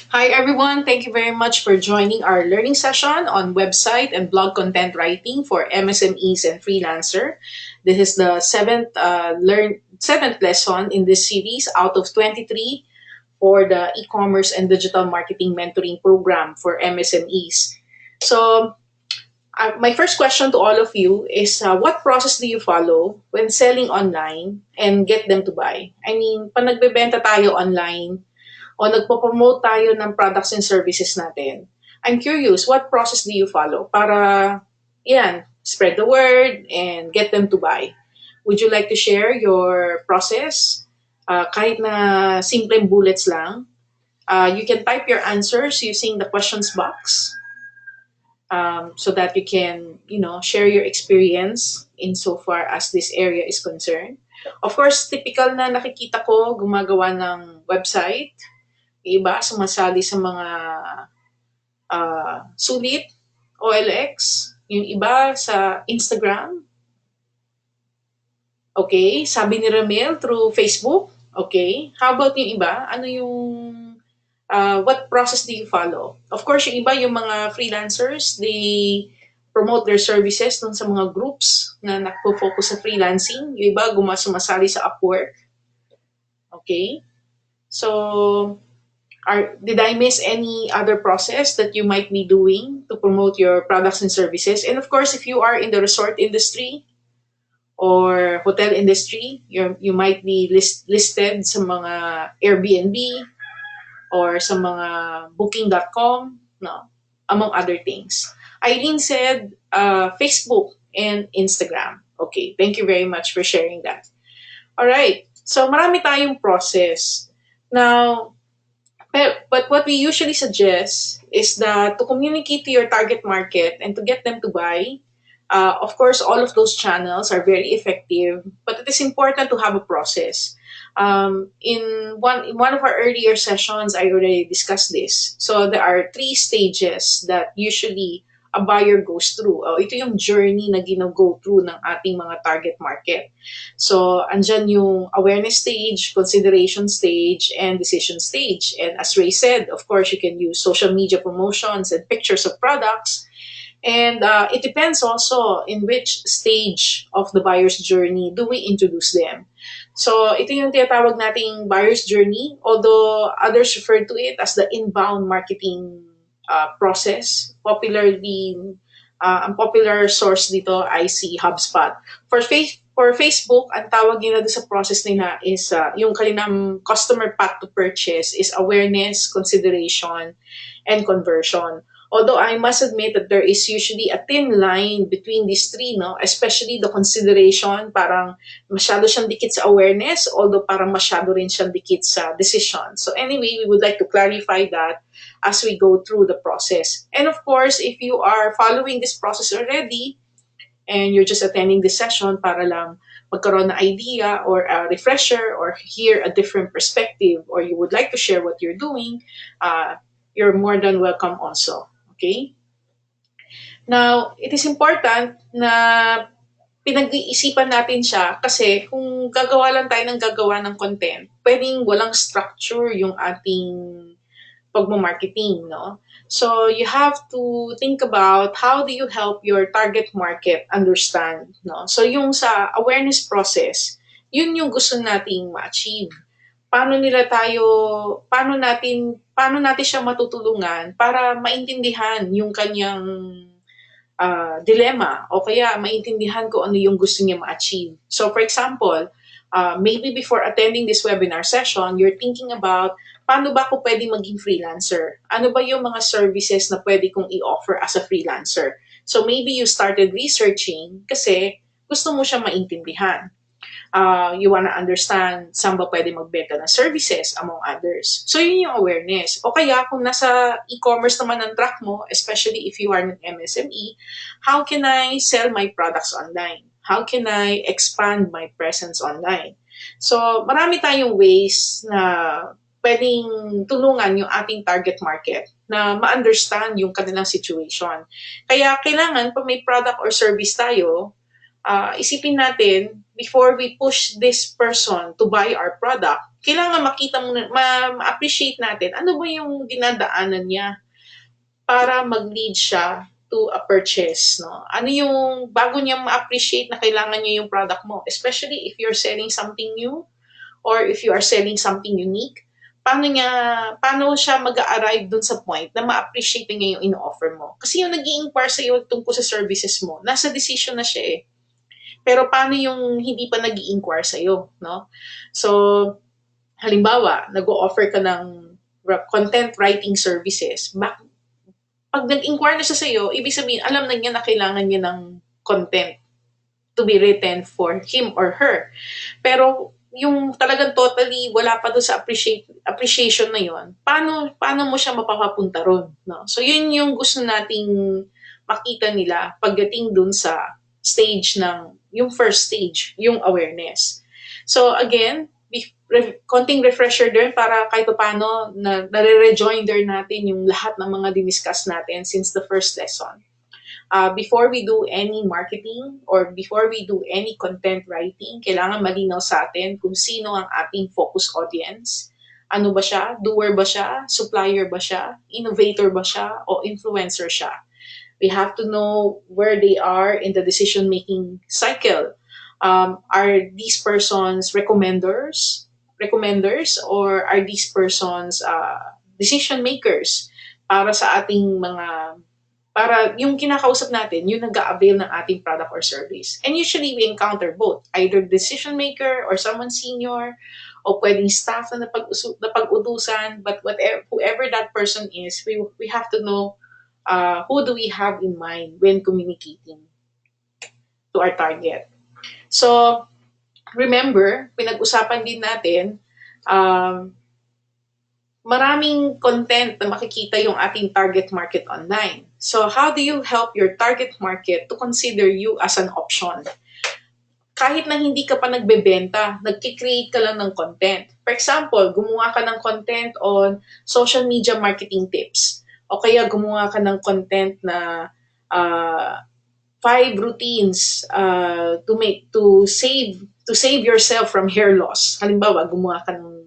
Hi everyone, thank you very much for joining our learning session on website and blog content writing for MSMEs and freelancer. This is the seventh lesson in this series out of 23 for the e-commerce and digital marketing mentoring program for MSMEs. So, my first question to all of you is what process do you follow when selling online and get them to buy? I mean, pag nagbebenta tayo online, o nagpo-promote tayo ng products and services natin, I'm curious, what process do you follow para, yan, spread the word and get them to buy? Would you like to share your process? Kahit na simpleng bullets lang. You can type your answers using the questions box so that you can, share your experience insofar as this area is concerned. Of course, typical na nakikita ko gumagawa ng website, iba sumasali sa mga sulit, OLX, yung iba sa Instagram. Okay, sabi ni Ramil through Facebook. Okay, how about yung iba? Ano yung what process do you follow? Of course, yung iba, yung mga freelancers, they promote their services dun sa mga groups na nagpo-focus sa freelancing. Yung iba, sumasali sa Upwork. Okay? So, did I miss any other process that you might be doing to promote your products and services? And of course, if you are in the resort industry or hotel industry, you might be listed sa mga Airbnb or sa mga booking.com, no, among other things. Eileen said Facebook and Instagram. Okay, thank you very much for sharing that. All right, so marami tayong process. Now, but what we usually suggest is that to communicate to your target market and to get them to buy, of course, all of those channels are very effective, but it is important to have a process. In one of our earlier sessions, I already discussed this. So there are three stages that usually a buyer goes through. Ito yung journey na go through ng ating mga target market. So, andyan yung awareness stage, consideration stage, and decision stage. And as Ray said, of course, you can use social media promotions and pictures of products. And it depends also in which stage of the buyer's journey do we introduce them. So, ito yung tinatawag nating buyer's journey, although others refer to it as the inbound marketing process. Ang popular source dito ay si HubSpot. For Facebook, ang tawag nila doon sa process nila is yung kalinang customer path to purchase is awareness, consideration, and conversion. Although I must admit that there is usually a thin line between these three, no? Especially the consideration, parang masyado siyang dikit sa awareness, although parang masyado rin siyang dikit sa decision. So anyway, we would like to clarify that as we go through the process. And of course, if you are following this process already and you're just attending this session para lang magkaroon na idea or a refresher or hear a different perspective or you would like to share what you're doing, you're more than welcome also. Okay? Now, it is important na pinag-iisipan natin siya kasi kung gagawa lang tayo ng gagawa ng content, pwedeng walang structure yung ating pagmamarketing, no? So, you have to think about how do you help your target market understand, no? So, yung sa awareness process, yun yung gusto nating ma-achieve. Paano natin siya matutulungan para maintindihan yung kanyang dilemma o kaya maintindihan ko ano yung gusto niya ma-achieve. So for example, maybe before attending this webinar session, you're thinking about paano ba ako pwede maging freelancer? Ano ba yung mga services na pwede kong i-offer as a freelancer? So maybe you started researching kasi gusto mo siya maintindihan. You wanna understand saan ba pwede magbenta ng services, among others. So, yun yung awareness. O kaya, kung nasa e-commerce naman ang track mo, especially if you are an MSME, how can I sell my products online? How can I expand my presence online? So, marami tayong ways na pwedeng tulungan yung ating target market na ma-understand yung kanilang situation. Kaya, kailangan, pag may product or service tayo, isipin natin, before we push this person to buy our product, kailangan makita muna, ma-appreciate natin, ano ba yung dinadaanan niya para mag-lead siya to a purchase, no? Ano yung, bago niya ma-appreciate na kailangan niya yung product mo, especially if you're selling something new, or if you are selling something unique, paano siya mag-arrive dun sa point na ma-appreciate niya yung ino-offer mo. Kasi yung nag-i-inquire sa'yo tungkol sa services mo, nasa decision na siya eh. Pero paano yung hindi pa nag-i-inquire sa'yo, no? So, halimbawa, nag-o-offer ka ng content writing services. Pag nag-inquire na siya sa'yo, ibig sabihin, alam na niya na kailangan niya ng content to be written for him or her. Pero yung talagang totally wala pa doon sa appreciation na yon, paano mo siya mapapapunta ron, no? So yun yung gusto nating makita nila pagdating doon sa stage ng yung first stage, yung awareness. So again, konting refresher din para kahit paano na nare-rejoinder natin yung lahat ng mga diniscuss natin since the first lesson. Before we do any marketing or before we do any content writing, kailangan malinaw sa atin kung sino ang ating focus audience. Ano ba siya? Doer ba siya? Supplier ba siya? Innovator ba siya? O influencer siya? We have to know where they are in the decision-making cycle. Are these persons recommenders, or are these persons decision makers para sa ating mga, para yung kinakausap natin, yung nag-a-avail ng ating product or service. And usually we encounter both, either decision maker or someone senior, o pwedeng staff na napag-utusan, but whoever that person is, we have to know who do we have in mind when communicating to our target. So, remember, pinag-usapan din natin, maraming content na makikita yung ating target market online. So, how do you help your target market to consider you as an option? Kahit na hindi ka pa nagbebenta, nagki-create ka lang ng content. For example, gumawa ka ng content on social media marketing tips. O kaya gumawa ka ng content na 5 routines to save yourself from hair loss. Halimbawa, gumawa ka ng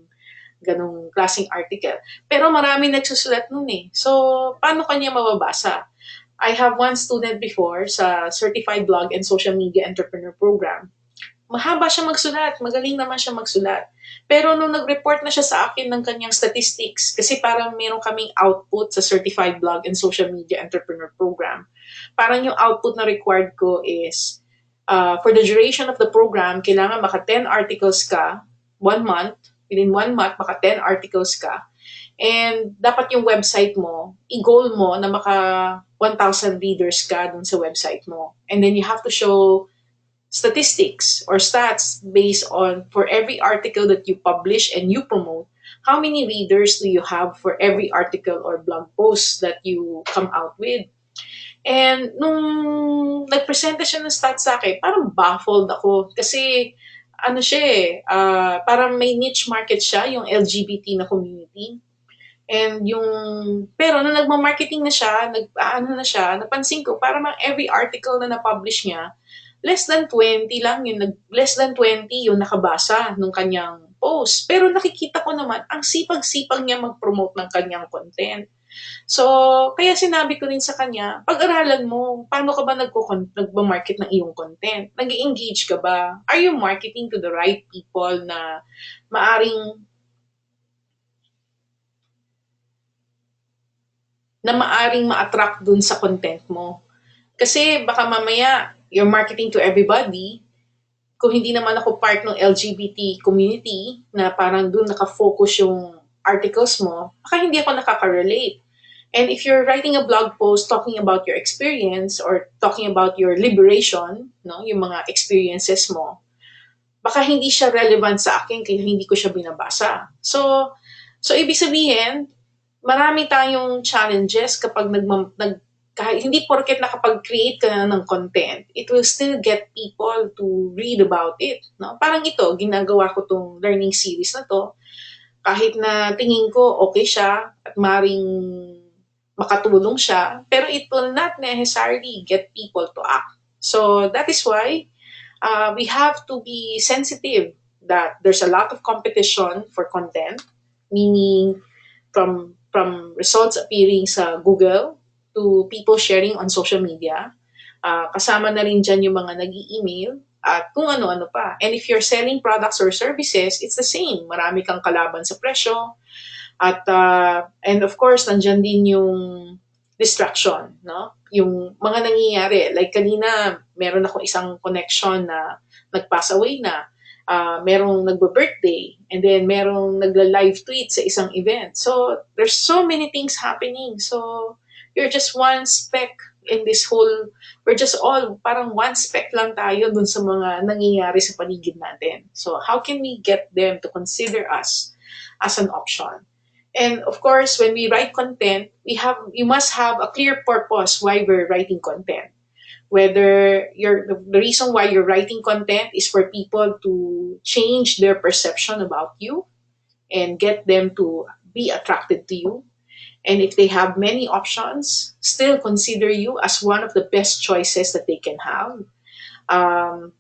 ganong klaseng article. Pero marami nagsusulat nun eh. So, paano kanya mababasa? I have one student before sa Certified Blog and Social Media Entrepreneur Program. Mahaba siya magsulat. Magaling naman siya magsulat. Pero nung nag-report na siya sa akin ng kanyang statistics, kasi parang meron kaming output sa Certified Blog and Social Media Entrepreneur Program. Parang yung output na required ko is, for the duration of the program, kailangan maka 10 articles ka, 1 month, within 1 month, maka 10 articles ka. And dapat yung website mo, i-goal mo na maka 1,000 readers ka dun sa website mo. And then you have to show statistics or stats based on for every article that you publish and you promote, how many readers do you have for every article or blog post that you come out with. And nung nag-presenta siya ng stats sa akin, parang baffled ako kasi ano siya eh, parang may niche market siya, yung LGBT na community. And pero nung nagma-marketing na siya, napansin ko, parang every article na na-publish niya, less than 20 yung nakabasa nung kanyang post. Pero nakikita ko naman, ang sipag-sipag niya mag-promote ng kanyang content. So, kaya sinabi ko rin sa kanya, pag-aralan mo, paano ka ba nagma-market ng iyong content? Nag-engage ka ba? Are you marketing to the right people na maaring ma-attract dun sa content mo? Kasi baka mamaya, you're marketing to everybody. Kung hindi naman ako part ng LGBT community, na parang dun naka-focus yung articles mo, baka hindi ako nakaka-relate. And if you're writing a blog post talking about your experience or talking about your liberation, no, yung mga experiences mo, baka hindi siya relevant sa akin kaya hindi ko siya binabasa. So ibig sabihin, marami tayong challenges kapag kahit hindi porket nakapag-create ka na ng content, it will still get people to read about it. No? Parang ito, ginagawa ko tong learning series na to, kahit na tingin ko okay siya at maring makatulong siya, pero it will not necessarily get people to act. So that is why we have to be sensitive that there's a lot of competition for content, meaning from results appearing sa Google to people sharing on social media. Kasama na rin dyan yung mga nag-email at kung ano-ano pa. And if you're selling products or services, it's the same. Marami kang kalaban sa presyo. At, and of course, nandyan din yung distraction, no? Yung mga nangyayari. Like kanina, meron ako isang connection na nag-pass away na. Merong nagbe-birthday, and then merong nagla-live tweet sa isang event. So, there's so many things happening. So, you're just one speck in this whole, we're just all, parang one speck lang tayo dun sa mga nangyayari sa paligid natin. So, how can we get them to consider us as an option? And of course, when we write content, you must have a clear purpose why we're writing content. Whether the reason why you're writing content is for people to change their perception about you and get them to be attracted to you. And if they have many options, still consider you as one of the best choices that they can have. Um,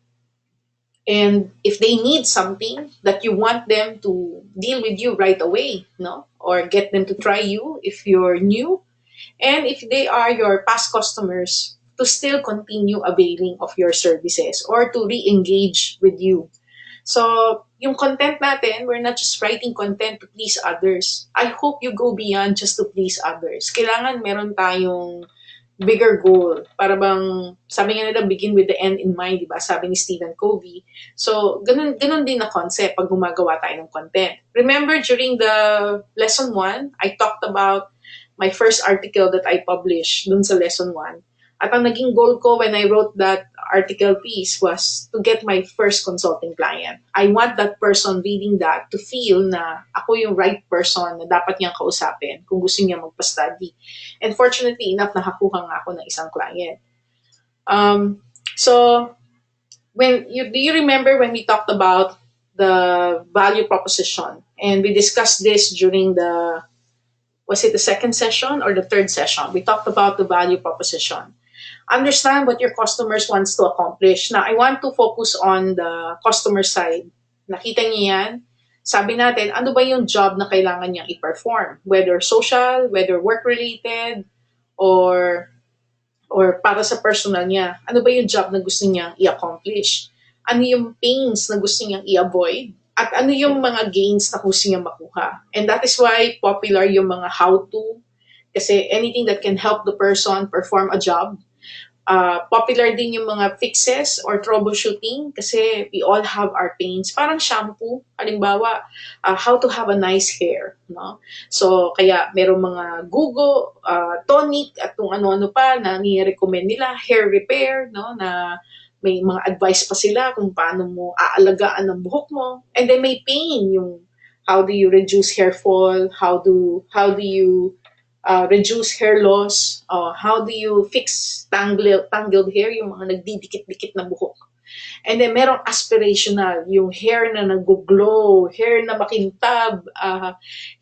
and if they need something that you want them to deal with you right away, no, or get them to try you if you're new, and if they are your past customers, to still continue availing of your services or to re-engage with you. So, yung content natin, we're not just writing content to please others. I hope you go beyond just to please others. Kailangan meron tayong bigger goal. Para bang, sabi nga nila, begin with the end in mind, di ba? Sabi ni Stephen Covey. So, ganun din na concept pag gumagawa tayo ng content. Remember, during the lesson 1, I talked about my first article that I published dun sa lesson 1. At ang naging goal ko when I wrote that article piece was to get my first consulting client. I want that person reading that to feel na ako yung right person na dapat niyang kausapin kung gusto niya magpa-study. And fortunately enough, nakakuha nga ako ng isang client. So, do you remember when we talked about the value proposition? And we discussed this during was it the second session or the third session? We talked about the value proposition. Understand what your customers wants to accomplish. Now, I want to focus on the customer side. Nakita niyo yan? Sabi natin, ano ba yung job na kailangan niyang i-perform? Whether social, whether work-related, or para sa personal niya. Ano ba yung job na gusto niyang i-accomplish? Ano yung pains na gusto niyang i-avoid? At ano yung mga gains na gusto niyang makuha? And that is why popular yung mga how-to. Kasi anything that can help the person perform a job. Popular din yung mga fixes or troubleshooting kasi we all have our pains. Parang shampoo, halimbawa, how to have a nice hair. No? So, kaya merong mga gugo, tonic, at kung ano-ano pa na ni-recommend nila, hair repair, no? Na may mga advice pa sila kung paano mo aalagaan ng buhok mo. And then may pain, yung how do you reduce hair fall, how do you reduce hair loss, how do you fix tangled hair, yung mga nagdidikit-dikit na buhok. And then merong aspirational, yung hair na nag-glow, hair na makintab,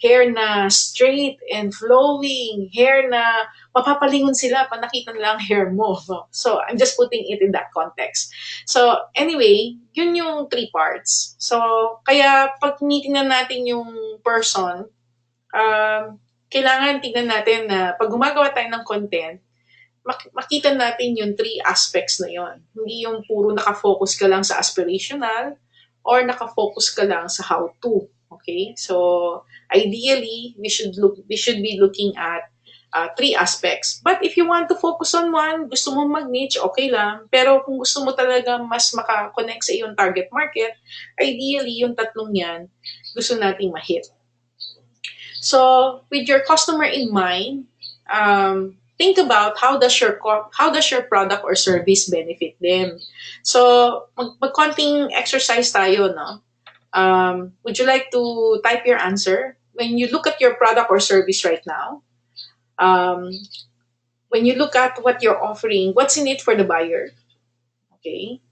hair na straight and flowing, hair na mapapalingon sila pag nakita nila ang hair mo. So, I'm just putting it in that context. So, anyway, yun yung 3 parts. So, kaya pag tinitingnan natin yung person, kailangan tignan natin na pag gumagawa tayo ng content, makita natin yung 3 aspects na yon. Hindi yung puro nakafocus ka lang sa aspirational or nakafocus ka lang sa how-to. Okay? So, ideally, we should be looking at 3 aspects. But if you want to focus on one, gusto mo mag-niche, okay lang. Pero kung gusto mo talaga mas maka-connect sa iyong target market, ideally, yung 3 yan, gusto nating ma-hit. So, with your customer in mind, think about how does your product or service benefit them. So, magkonting exercise tayo, no? Would you like to type your answer? When you look at your product or service right now, when you look at what you're offering, what's in it for the buyer? Okay?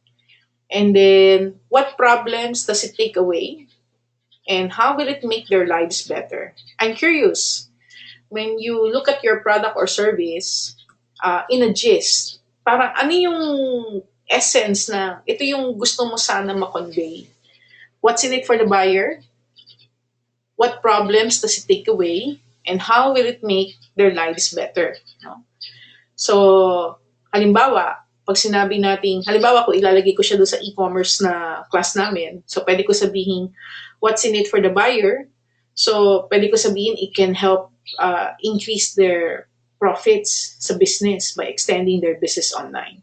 And then, what problems does it take away? And how will it make their lives better? I'm curious, when you look at your product or service, in a gist, parang ano yung essence na ito yung gusto mo sana ma-convey. What's in it for the buyer? What problems does it take away? And how will it make their lives better? No? So, halimbawa, pag sinabi natin, halimbawa ko ilalagay ko siya doon sa e-commerce na class namin. So, pwede ko sabihin, what's in it for the buyer? So, pwede ko sabihin, it can help increase their profits sa business by extending their business online.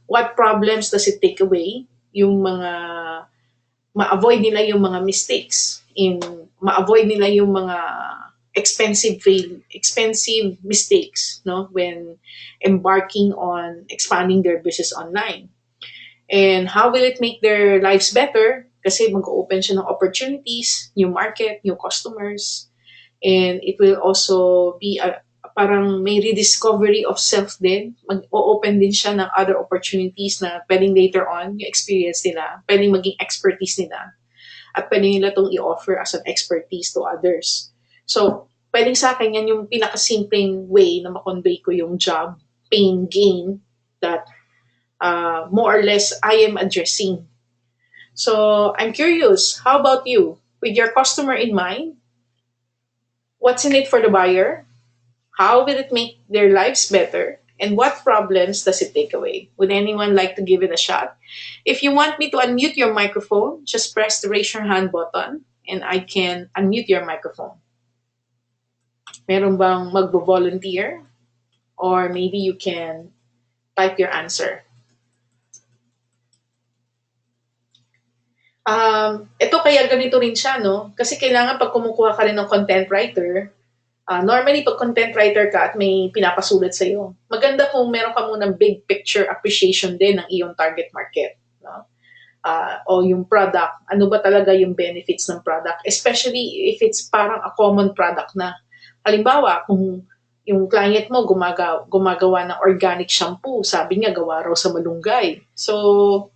What problems does it take away? Yung mga ma-avoid nila yung mga mistakes in ma-avoid nila yung mga expensive mistakes no when embarking on expanding their business online. And how will it make their lives better? Kasi mag-open siya ng opportunities, new market, new customers, and it will also be parang may rediscovery of self din. Mag-open din siya ng other opportunities na pwedeng later on, yung experience nila, pwedeng maging expertise nila. At pwede nila itong i-offer as an expertise to others. So, pwedeng sa akin, yan yung pinakasimpleng way na makonvey ko yung job, pain, gain that more or less I am addressing. So, I'm curious, how about you? With your customer in mind, what's in it for the buyer? How will it make their lives better? And what problems does it take away? Would anyone like to give it a shot? If you want me to unmute your microphone, just press the raise your hand button and I can unmute your microphone. Meron bang magbo-volunteer? Or maybe you can type your answer. Ito kaya ganito rin siya, no? Kasi kailangan pag kumukuha ka rin ng content writer, normally, pag content writer ka at may pinapasulat sa'yo, maganda kung meron ka munang big picture appreciation din ng iyong target market. No? O yung product, ano ba talaga yung benefits ng product, especially if it's parang a common product na. Halimbawa, kung yung client mo gumagawa ng organic shampoo, sabi niya gawa raw sa malunggay. So,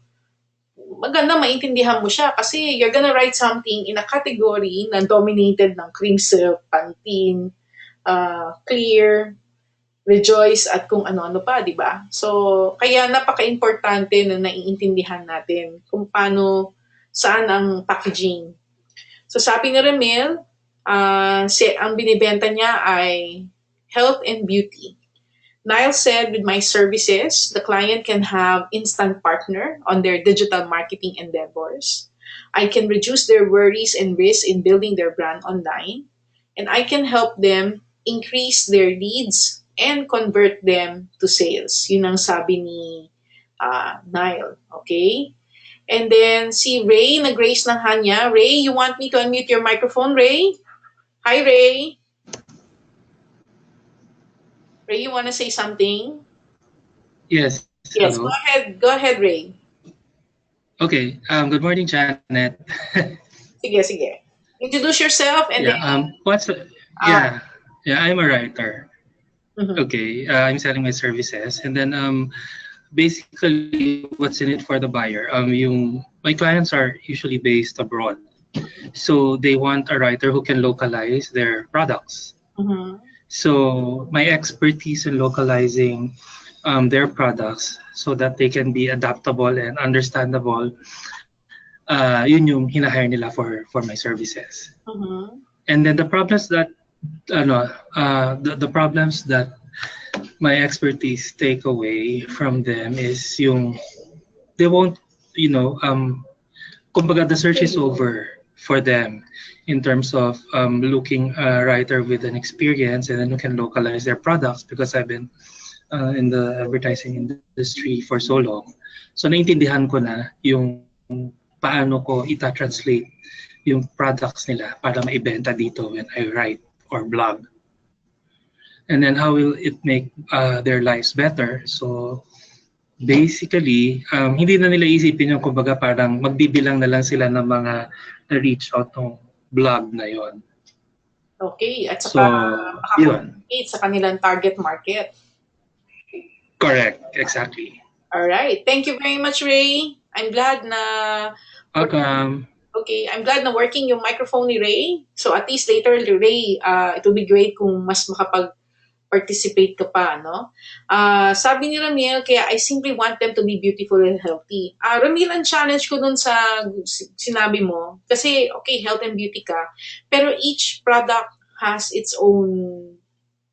maganda maintindihan mo siya kasi you're gonna write something in a category na dominated ng cream silk, Pantene, Clear, Rejoice at kung ano-ano pa, di ba? So, kaya napaka-importante na naiintindihan natin kung paano, saan ang packaging. So, sabi ni Remel, ang binibenta niya ay health and beauty. Niall said, with my services, the client can have instant partner on their digital marketing endeavors. I can reduce their worries and risks in building their brand online. And I can help them increase their leads and convert them to sales. Yun ang sabi ni Niall. Okay? And then si Ray, nag-raise ng hand niya. Ray, you want me to unmute your microphone, Ray? Hi, Ray. Ray, you want to say something? Yes. Yes, Hello. go ahead. Go ahead, Ray. Okay. Good morning, Janette. Sige. Introduce yourself and Yeah. I'm a writer. Mhm. Okay. I'm selling my services, and then basically, what's in it for the buyer? My clients are usually based abroad, so they want a writer who can localize their products. Mhm. So my expertise in localizing their products so that they can be adaptable and understandable, yun yung hinahire nila for my services. Mhm. And then the problems that the problems that my expertise take away from them is yung they won't, kumbaga the search is over for them in terms of looking a writer with an experience and then who can localize their products, because I've been in the advertising industry for so long. So naintindihan ko na yung paano ko ita-translate yung products nila para maibenta dito when I write or blog. And then how will it make their lives better? So basically, hindi na nila isipin yung kumbaga parang magbibilang na lang sila ng mga na-reach out ng blog na yon. Okay, at saka makakommunicate sa kanilang target market. Correct, exactly. All right. Thank you very much, Ray. I'm glad na Okay, I'm glad na working yung microphone ni Ray. So at least later, Ray, it will be great kung mas participate ka pa, no? Sabi ni Ramil, kaya I simply want them to be beautiful and healthy. Ramil, ang challenge ko dun sa sinabi mo, kasi okay, health and beauty ka, pero each product has its own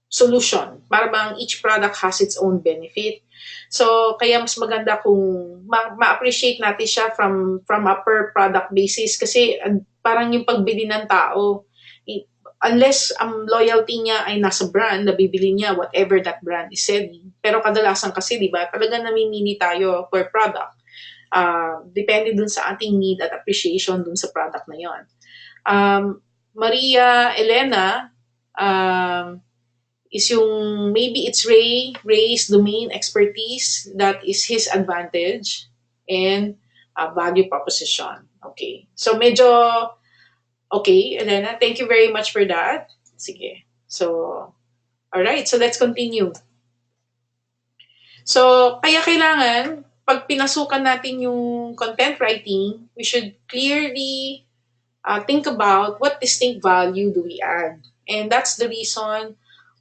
solution. Para bang each product has its own benefit. So, kaya mas maganda kung ma-appreciate natin siya from a per product basis kasi parang yung pagbili ng tao, unless ang loyalty niya ay nasa brand, nabibili niya whatever that brand is selling. Pero kadalasan kasi, di ba, talaga namimili tayo per product. Depende dun sa ating need at appreciation dun sa product na yon. Maria Elena, is yung maybe it's Ray's domain expertise that is his advantage and value proposition. Okay. So medyo okay, Elena, thank you very much for that. Sige. So all right, so let's continue. So kaya kailangan pag pinasukan natin yung content writing, we should clearly think about what distinct value do we add. And that's the reason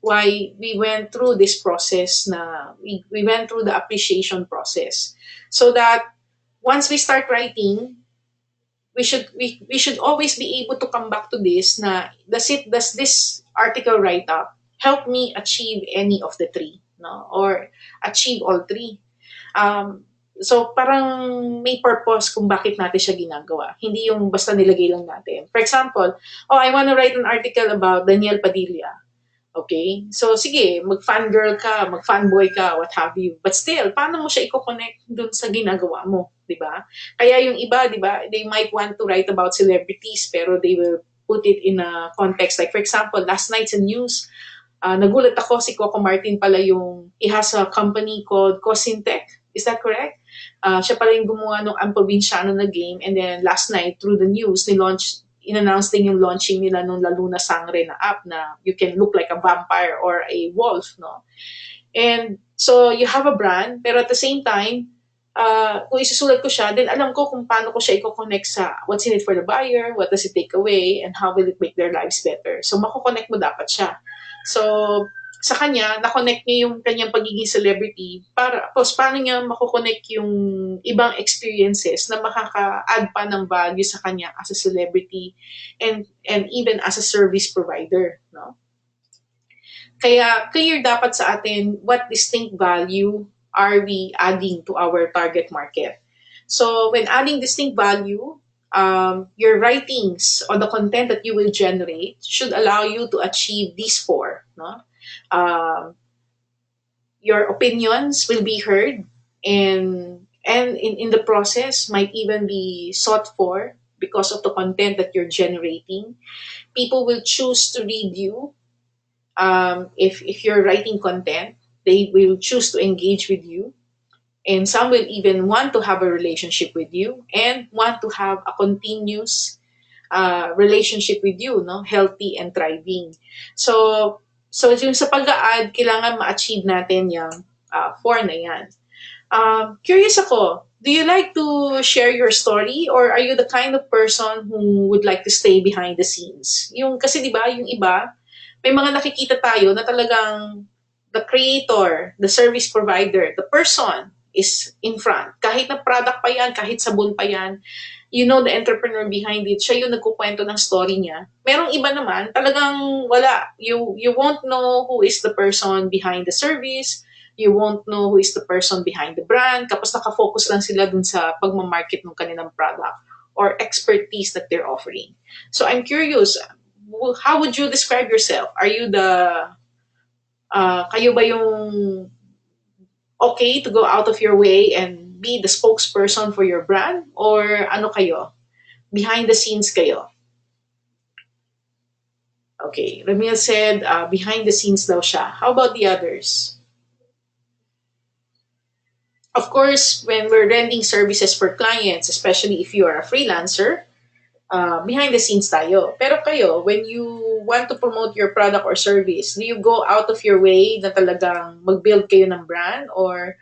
why we went through this process we went through the appreciation process so that once we start writing we should always be able to come back to this na does this article write up help me achieve any of the three, no, or achieve all three. So parang may purpose kung bakit natin siya ginagawa, hindi yung basta nilagay lang natin. For example, I want to write an article about Daniel Padilla. Okay? So, sige, mag-fangirl ka, mag-fanboy ka, what have you. But still, paano mo siya i-connect dun sa ginagawa mo? Diba? Kaya yung iba, diba, they might want to write about celebrities, pero they will put it in a context. Like, for example, last night's news, nagulat ako, si Coco Martin pala he has a company called Cosintech. Is that correct? Siya pala yung gumawa ng Ang Probinsyano na game. And then, last night, through the news, in-announce din yung launching nila nung Luna Sangre na app na you can look like a vampire or a wolf, no? And so, you have a brand, pero at the same time, kung isusulat ko siya, then alam ko kung paano ko siya i-connect sa what's in it for the buyer, what does it take away, and how will it make their lives better. So, mako-connect mo dapat siya. So, sa kanya, na-connect niya yung kanyang pagiging celebrity para, tapos paano niya mako-connect yung ibang experiences na makaka-add pa ng value sa kanya as a celebrity and even as a service provider, no? Kaya clear dapat sa atin what distinct value are we adding to our target market. So when adding distinct value, your writings or the content that you will generate should allow you to achieve these four, no? Your opinions will be heard and in the process might even be sought for because of the content that you're generating. People will choose to read you. If you're writing content, they will choose to engage with you. And some will even want to have a relationship with you and want to have a continuous relationship with you, no? Healthy and thriving. So yung sa pag-a-add, kailangan ma-achieve natin yung 4 na yan. Curious ako, do you like to share your story or are you the kind of person who would like to stay behind the scenes? Yung, kasi di ba yung iba, may mga nakikita tayo na talagang the creator, the service provider, the person is in front. Kahit na product pa yan, kahit sabon pa yan, you know the entrepreneur behind it, siya yung nagkukwento ng story niya. Merong iba naman, talagang wala. You won't know who is the person behind the service, you won't know who is the person behind the brand, kapag nakafocus lang sila dun sa pagmamarket ng kanilang product or expertise that they're offering. So I'm curious, how would you describe yourself? Are you kayo ba yung okay to go out of your way and be the spokesperson for your brand? Or ano kayo? Behind the scenes kayo? Okay, Ramil said behind the scenes daw siya. How about the others? Of course, when we're rendering services for clients, especially if you are a freelancer, behind the scenes tayo. Pero kayo, when you want to promote your product or service, do you go out of your way na talagang mag-build kayo ng brand or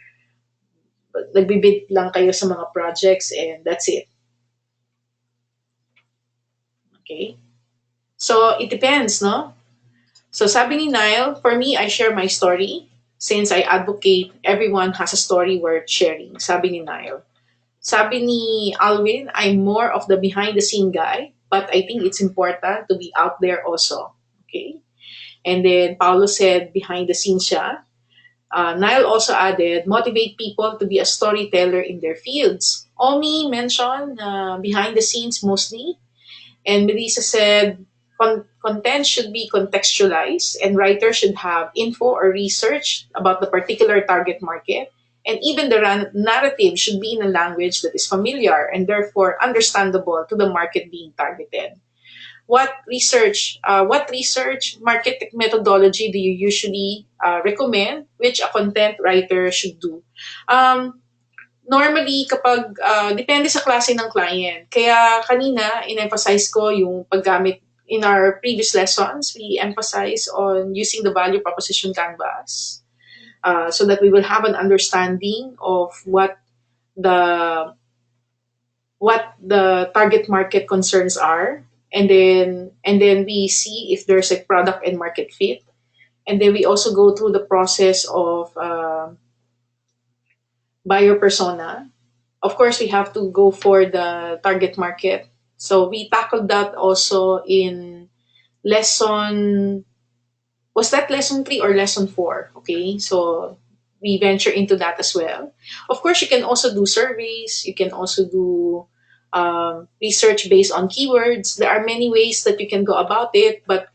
nagbibid lang kayo sa mga projects and that's it? Okay? So, it depends, no? So sabi ni Nile, for me, I share my story since I advocate everyone has a story worth sharing. Sabi ni Nile. Sabi ni Alvin, I'm more of the behind the scene guy, but I think it's important to be out there also. Okay? And then Paulo said behind the scenes siya. Niall also added, motivate people to be a storyteller in their fields. Omi mentioned behind the scenes mostly. And Melissa said, content should be contextualized and writers should have info or research about the particular target market. And even the narrative should be in a language that is familiar and therefore understandable to the market being targeted. What research market methodology do you usually recommend which a content writer should do? Um, Normally, kapag depende sa klase ng client. Kaya kanina, in-emphasize ko yung paggamit in our previous lessons, we emphasize on using the value proposition canvas so that we will have an understanding of the what the target market concerns are, and then we see if there's a product and market fit, and then we also go through the process of buyer persona. Of course, we have to go for the target market. So we tackled that also in lesson, was that lesson 3 or lesson 4? Okay, so we venture into that as well. Of course, you can also do surveys, you can also do research based on keywords. There are many ways that you can go about it, but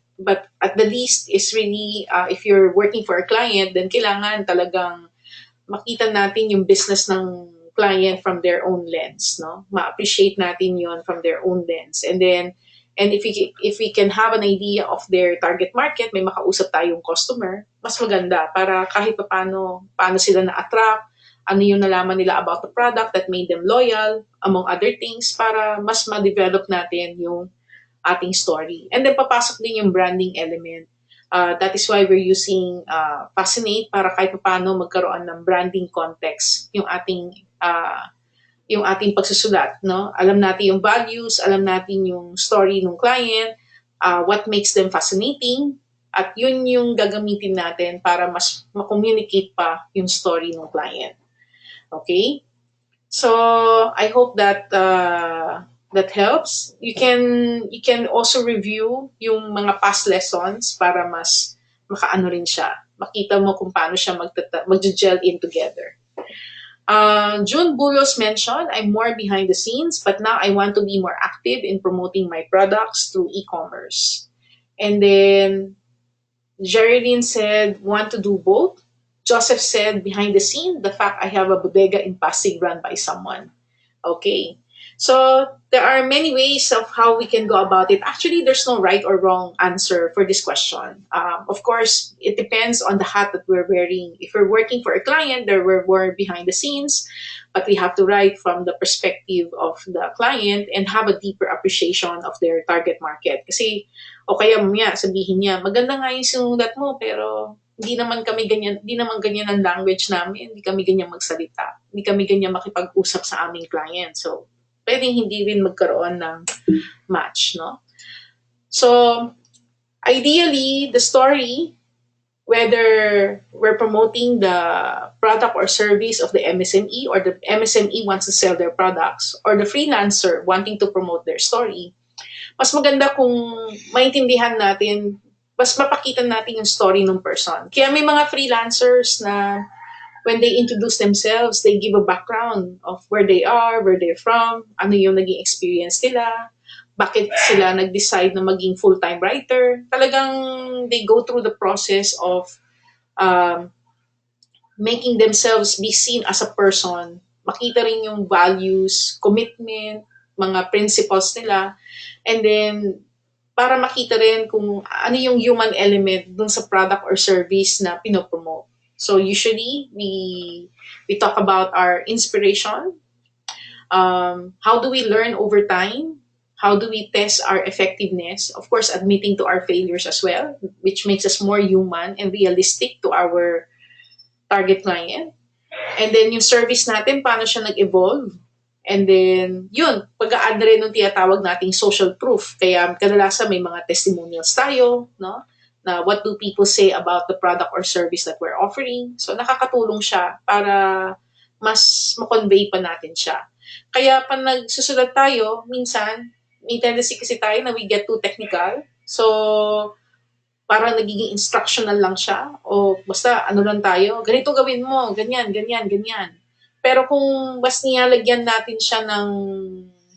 at the least is really if you're working for a client, then kailangan talagang makita natin yung business ng client from their own lens, no? Ma-appreciate natin yon from their own lens. And then, and if we can have an idea of their target market, may makausap tayong customer, mas maganda para kahit paano sila na-attract, ano yung nalaman nila about the product that made them loyal, among other things, para mas ma-develop natin yung ating story. And then papasok din yung branding element. That is why we're using Fascinate para kahit paano magkaroon ng branding context yung ating pagsusulat, no? Alam natin yung values, alam natin yung story ng client, what makes them fascinating, at yun yung gagamitin natin para mas ma-communicate pa yung story ng client. Okay? So I hope that that helps. You can also review yung mga past lessons para mas makaano rin siya. Makita mo kung paano siya mag-gel in together. June Bulos mentioned, I'm more behind the scenes, but now I want to be more active in promoting my products through e-commerce. And then Geraldine said, want to do both. Joseph said, behind the scene, the fact I have a bodega in Pasig run by someone. Okay. So there are many ways of how we can go about it. Actually, there's no right or wrong answer for this question. Of course, it depends on the hat that we're wearing. If we're working for a client, there we're more behind the scenes, but we have to write from the perspective of the client and have a deeper appreciation of their target market. Kasi, o kaya mamaya sabihin niya, maganda nga yung sinulat mo, pero hindi naman ganyan ang language namin, hindi kami ganyan magsalita, hindi kami ganyan makipag-usap sa aming client. So, pwedeng hindi rin magkaroon ng match, no? So, ideally, the story, whether we're promoting the product or service of the MSME or the MSME wants to sell their products or the freelancer wanting to promote their story, mas maganda kung maintindihan natin, mas mapakita natin yung story ng person. Kaya may mga freelancers na when they introduce themselves, they give a background of where they are, where they're from, ano yung naging experience nila, bakit sila nag-decide na maging full-time writer. Talagang they go through the process of making themselves be seen as a person. Makita rin yung values, commitment, mga principles nila. And then, para makita rin kung ano yung human element dun sa product or service na pinopromote. So usually we talk about our inspiration. How do we learn over time? How do we test our effectiveness? Of course, admitting to our failures as well, which makes us more human and realistic to our target client. And then yung service natin, paano siya nag-evolve? And then, yun, pag-a-add na rin ng tinatawag nating social proof. Kaya kadalasan may mga testimonials tayo, no? na what do people say about the product or service that we're offering. So nakakatulong siya para mas ma-convey pa natin siya. Kaya pag nagsusulat tayo, minsan, may tendency kasi tayo na we get too technical. So, parang nagiging instructional lang siya o basta ano lang tayo, ganito gawin mo, ganyan, ganyan, ganyan. Pero kung mas nilalagyan natin siya ng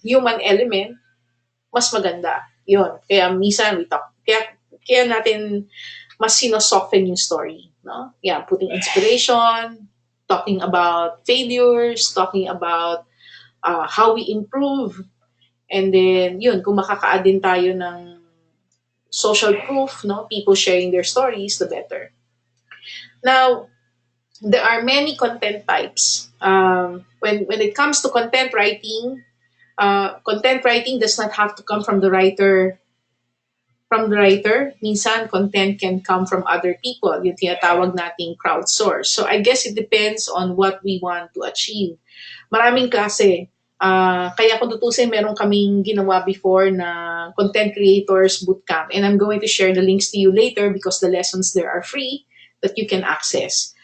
human element, mas maganda. Yun. Kaya minsan we talk. Kaya natin mas sinosoften yung story. No? Yeah, putting inspiration, talking about failures, talking about how we improve. And then, yun, kung makaka-add din tayo ng social proof, no, people sharing their stories, the better. Now, there are many content types. When it comes to content writing does not have to come from the writer. Minsan content can come from other people, yung tinatawag nating crowdsource. So I guess it depends on what we want to achieve. Maraming klase. Kaya kung tutusin, meron kaming ginawa before na content creators bootcamp. And I'm going to share the links to you later because the lessons there are free that you can access.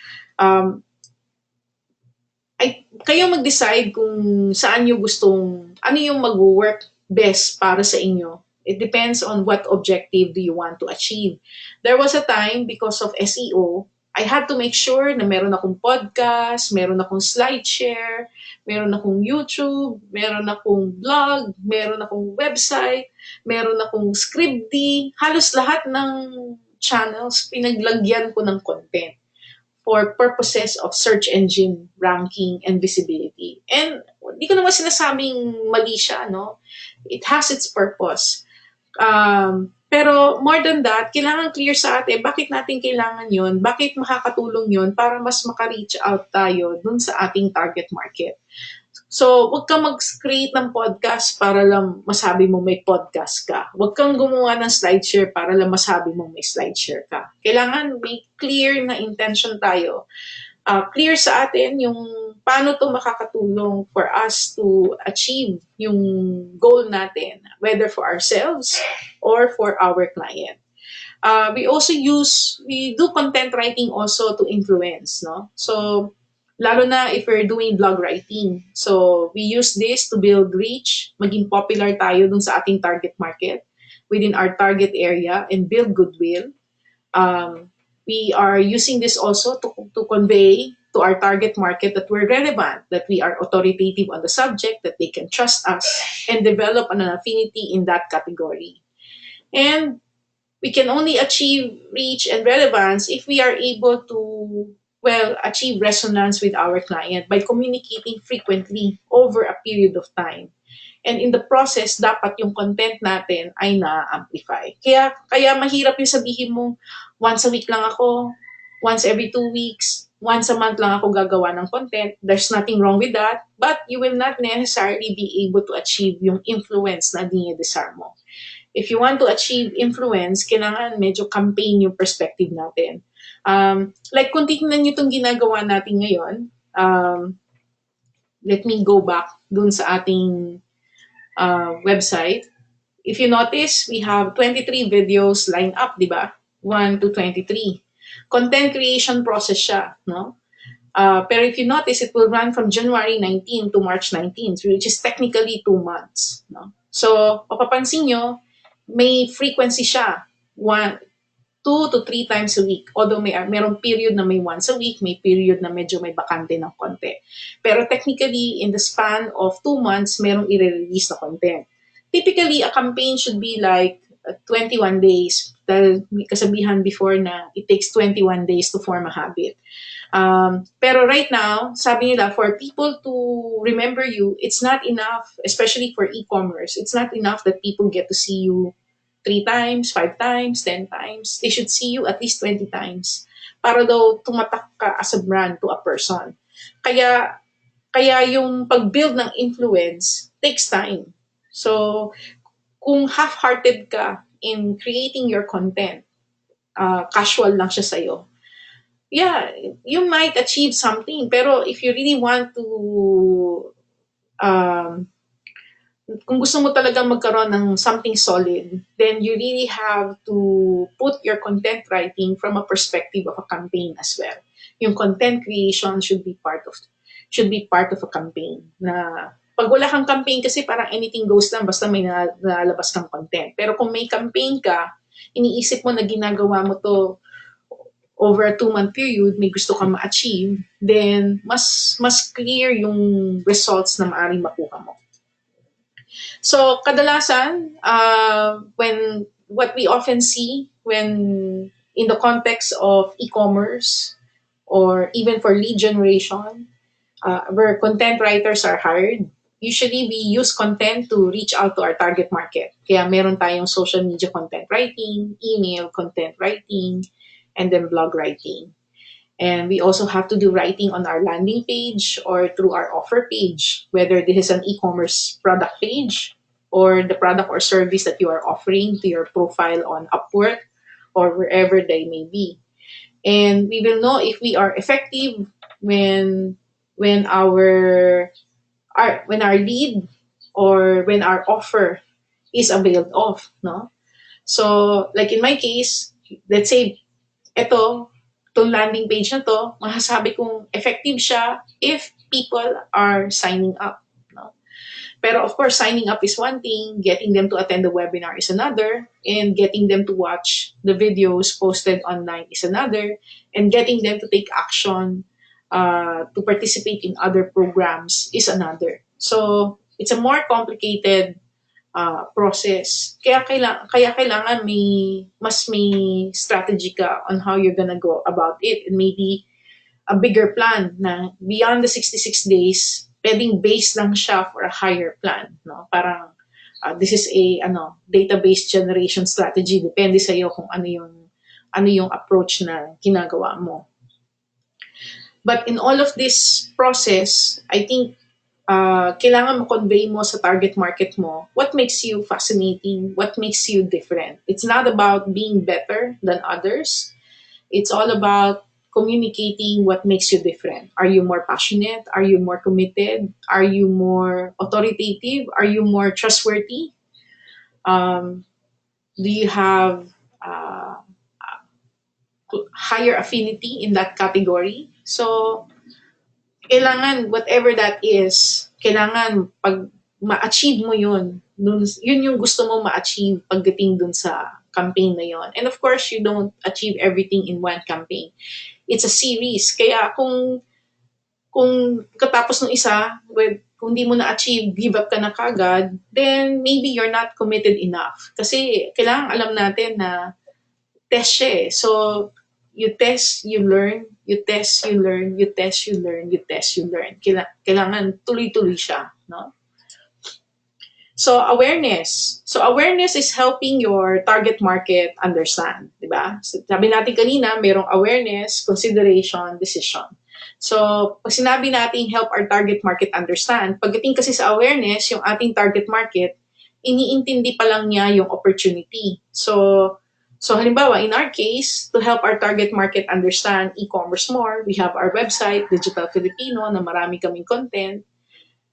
Kayo mag-decide kung saan nyo gustong, ano yung mag-work best para sa inyo. It depends on what objective do you want to achieve. There was a time, because of SEO, I had to make sure na meron akong podcast, meron akong SlideShare, meron akong YouTube, meron akong blog, meron akong website, meron akong Scribd. Halos lahat ng channels, pinaglagyan ko ng content for purposes of search engine ranking and visibility. And hindi ko naman sinasabing mali siya, no? It has its purpose. Pero more than that, kailangan clear sa atin bakit natin kailangan yun, bakit makakatulong yun para mas maka-reach out tayo dun sa ating target market. So, huwag kang mag-create ng podcast para lang masabi mo may podcast ka. Huwag kang gumawa ng SlideShare para lang masabi mo may SlideShare ka. Kailangan may clear na intention tayo. Clear sa atin yung paano to makakatulong for us to achieve yung goal natin, whether for ourselves or for our client. We do content writing also to influence, no? So, lalo na if we're doing blog writing. So, we use this to build reach, maging popular tayo dun sa ating target market, within our target area, and build goodwill. We are using this also to convey to our target market that we're relevant, that we are authoritative on the subject, that they can trust us, and develop an affinity in that category. And we can only achieve reach and relevance if we are able to, achieve resonance with our client by communicating frequently over a period of time. And in the process, dapat yung content natin ay na-amplify. Kaya mahirap yung sabihin mo, once a week lang ako, once every 2 weeks, once a month lang ako gagawa ng content. There's nothing wrong with that, but you will not necessarily be able to achieve yung influence na dinidesire mo. If you want to achieve influence, kailangan medyo campaign yung perspective natin. Like kung tingnan nyo itong ginagawa natin ngayon, let me go back dun sa ating website. If you notice, we have 23 videos lined up, di ba? 1 to 23. Content creation process siya, no? Pero if you notice, it will run from January 19 to March 19, which is technically 2 months, no? So, papapansin nyo, may frequency siya. 2 to 3 times a week. Although merong period na may once a week, may period na medyo may bakante ng konti. Pero technically, in the span of 2 months, merong i-release na content. Typically, a campaign should be like 21 days. Dahil may kasabihan before na it takes 21 days to form a habit. Pero right now, sabi nila, for people to remember you, it's not enough, especially for e-commerce, it's not enough that people get to see you 3 times, 5 times, 10 times. They should see you at least 20 times para daw tumatak ka as a brand to a person. Kaya yung pag-build ng influence takes time. So, kung half-hearted ka in creating your content, casual lang siya sa'yo, yeah, you might achieve something. Pero if you really want to kung gusto mo talaga magkaroon ng something solid, then you really have to put your content writing from a perspective of a campaign as well. Yung content creation should be part of a campaign. Na pag wala kang campaign kasi parang anything goes lang basta may nalalabas kang content. Pero kung may campaign ka, iniisip mo na ginagawa mo to over a 2-month period, may gusto kang ma-achieve, then mas clear yung results na maaaring makuha mo. So kadalasan, when what we often see when in the context of e-commerce or even for lead generation, where content writers are hired, usually we use content to reach out to our target market. Kaya meron tayong social media content writing, email content writing, and then blog writing. And we also have to do writing on our landing page or through our offer page, whether this is an e-commerce product page or the product or service that you are offering to your profile on Upwork or wherever they may be. And we will know if we are effective when when our lead or when our offer is availed of, no? So like in my case, let's say eto, itong landing page na to, masasabi kong effective siya if people are signing up. No? Pero of course, signing up is one thing, getting them to attend the webinar is another, and getting them to watch the videos posted online is another, and getting them to take action to participate in other programs is another. So it's a more complicated process. Kaya kailangan may strategy ka on how you're gonna go about it, and maybe a bigger plan na beyond the 66 days, pwedeng base lang siya for a higher plan, no? Parang this is a database generation strategy, depende sa iyo kung ano yung approach na ginagawa mo. But in all of this process, I think kailangan mo-convey mo sa target market mo what makes you fascinating, what makes you different. It's not about being better than others. It's all about communicating what makes you different. Are you more passionate? Are you more committed? Are you more authoritative? Are you more trustworthy? Do you have higher affinity in that category? So, kailangan whatever that is, kailangan pag ma-achieve mo yun, yun yung gusto mo ma-achieve pagdating dun sa campaign na yun. And of course, you don't achieve everything in one campaign. It's a series. Kaya kung katapos ng isa, kung di mo na-achieve, give up ka na kagad, then maybe you're not committed enough. Kasi kailangan alam natin na test siya eh. So, you test, you learn, you test, you learn, you test, you learn, you test, you learn. Kailangan tuloy-tuloy siya, no? So, awareness. So, awareness is helping your target market understand, di ba? So, sabi natin kanina, merong awareness, consideration, decision. So, pag sinabi natin help our target market understand, pagdating kasi sa awareness, yung ating target market, iniintindi pa lang niya yung opportunity. So halimbawa, in our case, to help our target market understand e-commerce more, we have our website, Digital Filipino, na marami kaming content.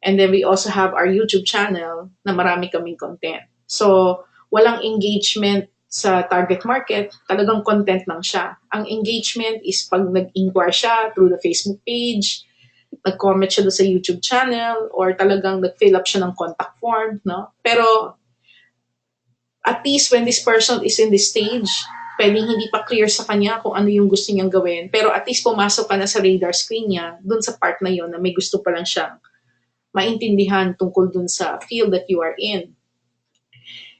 And then we also have our YouTube channel na marami kaming content. So, walang engagement sa target market, talagang content lang siya. Ang engagement is pag nag-inquire siya through the Facebook page, nag-comment siya doon sa YouTube channel, or talagang nag-fill up siya ng contact form, no? Pero at least when this person is in this stage, pwedeng hindi pa clear sa kanya kung ano yung gusto niyang gawin, pero at least pumasok ka na sa radar screen niya dun sa part na yon na may gusto pa lang siyang maintindihan tungkol dun sa field that you are in.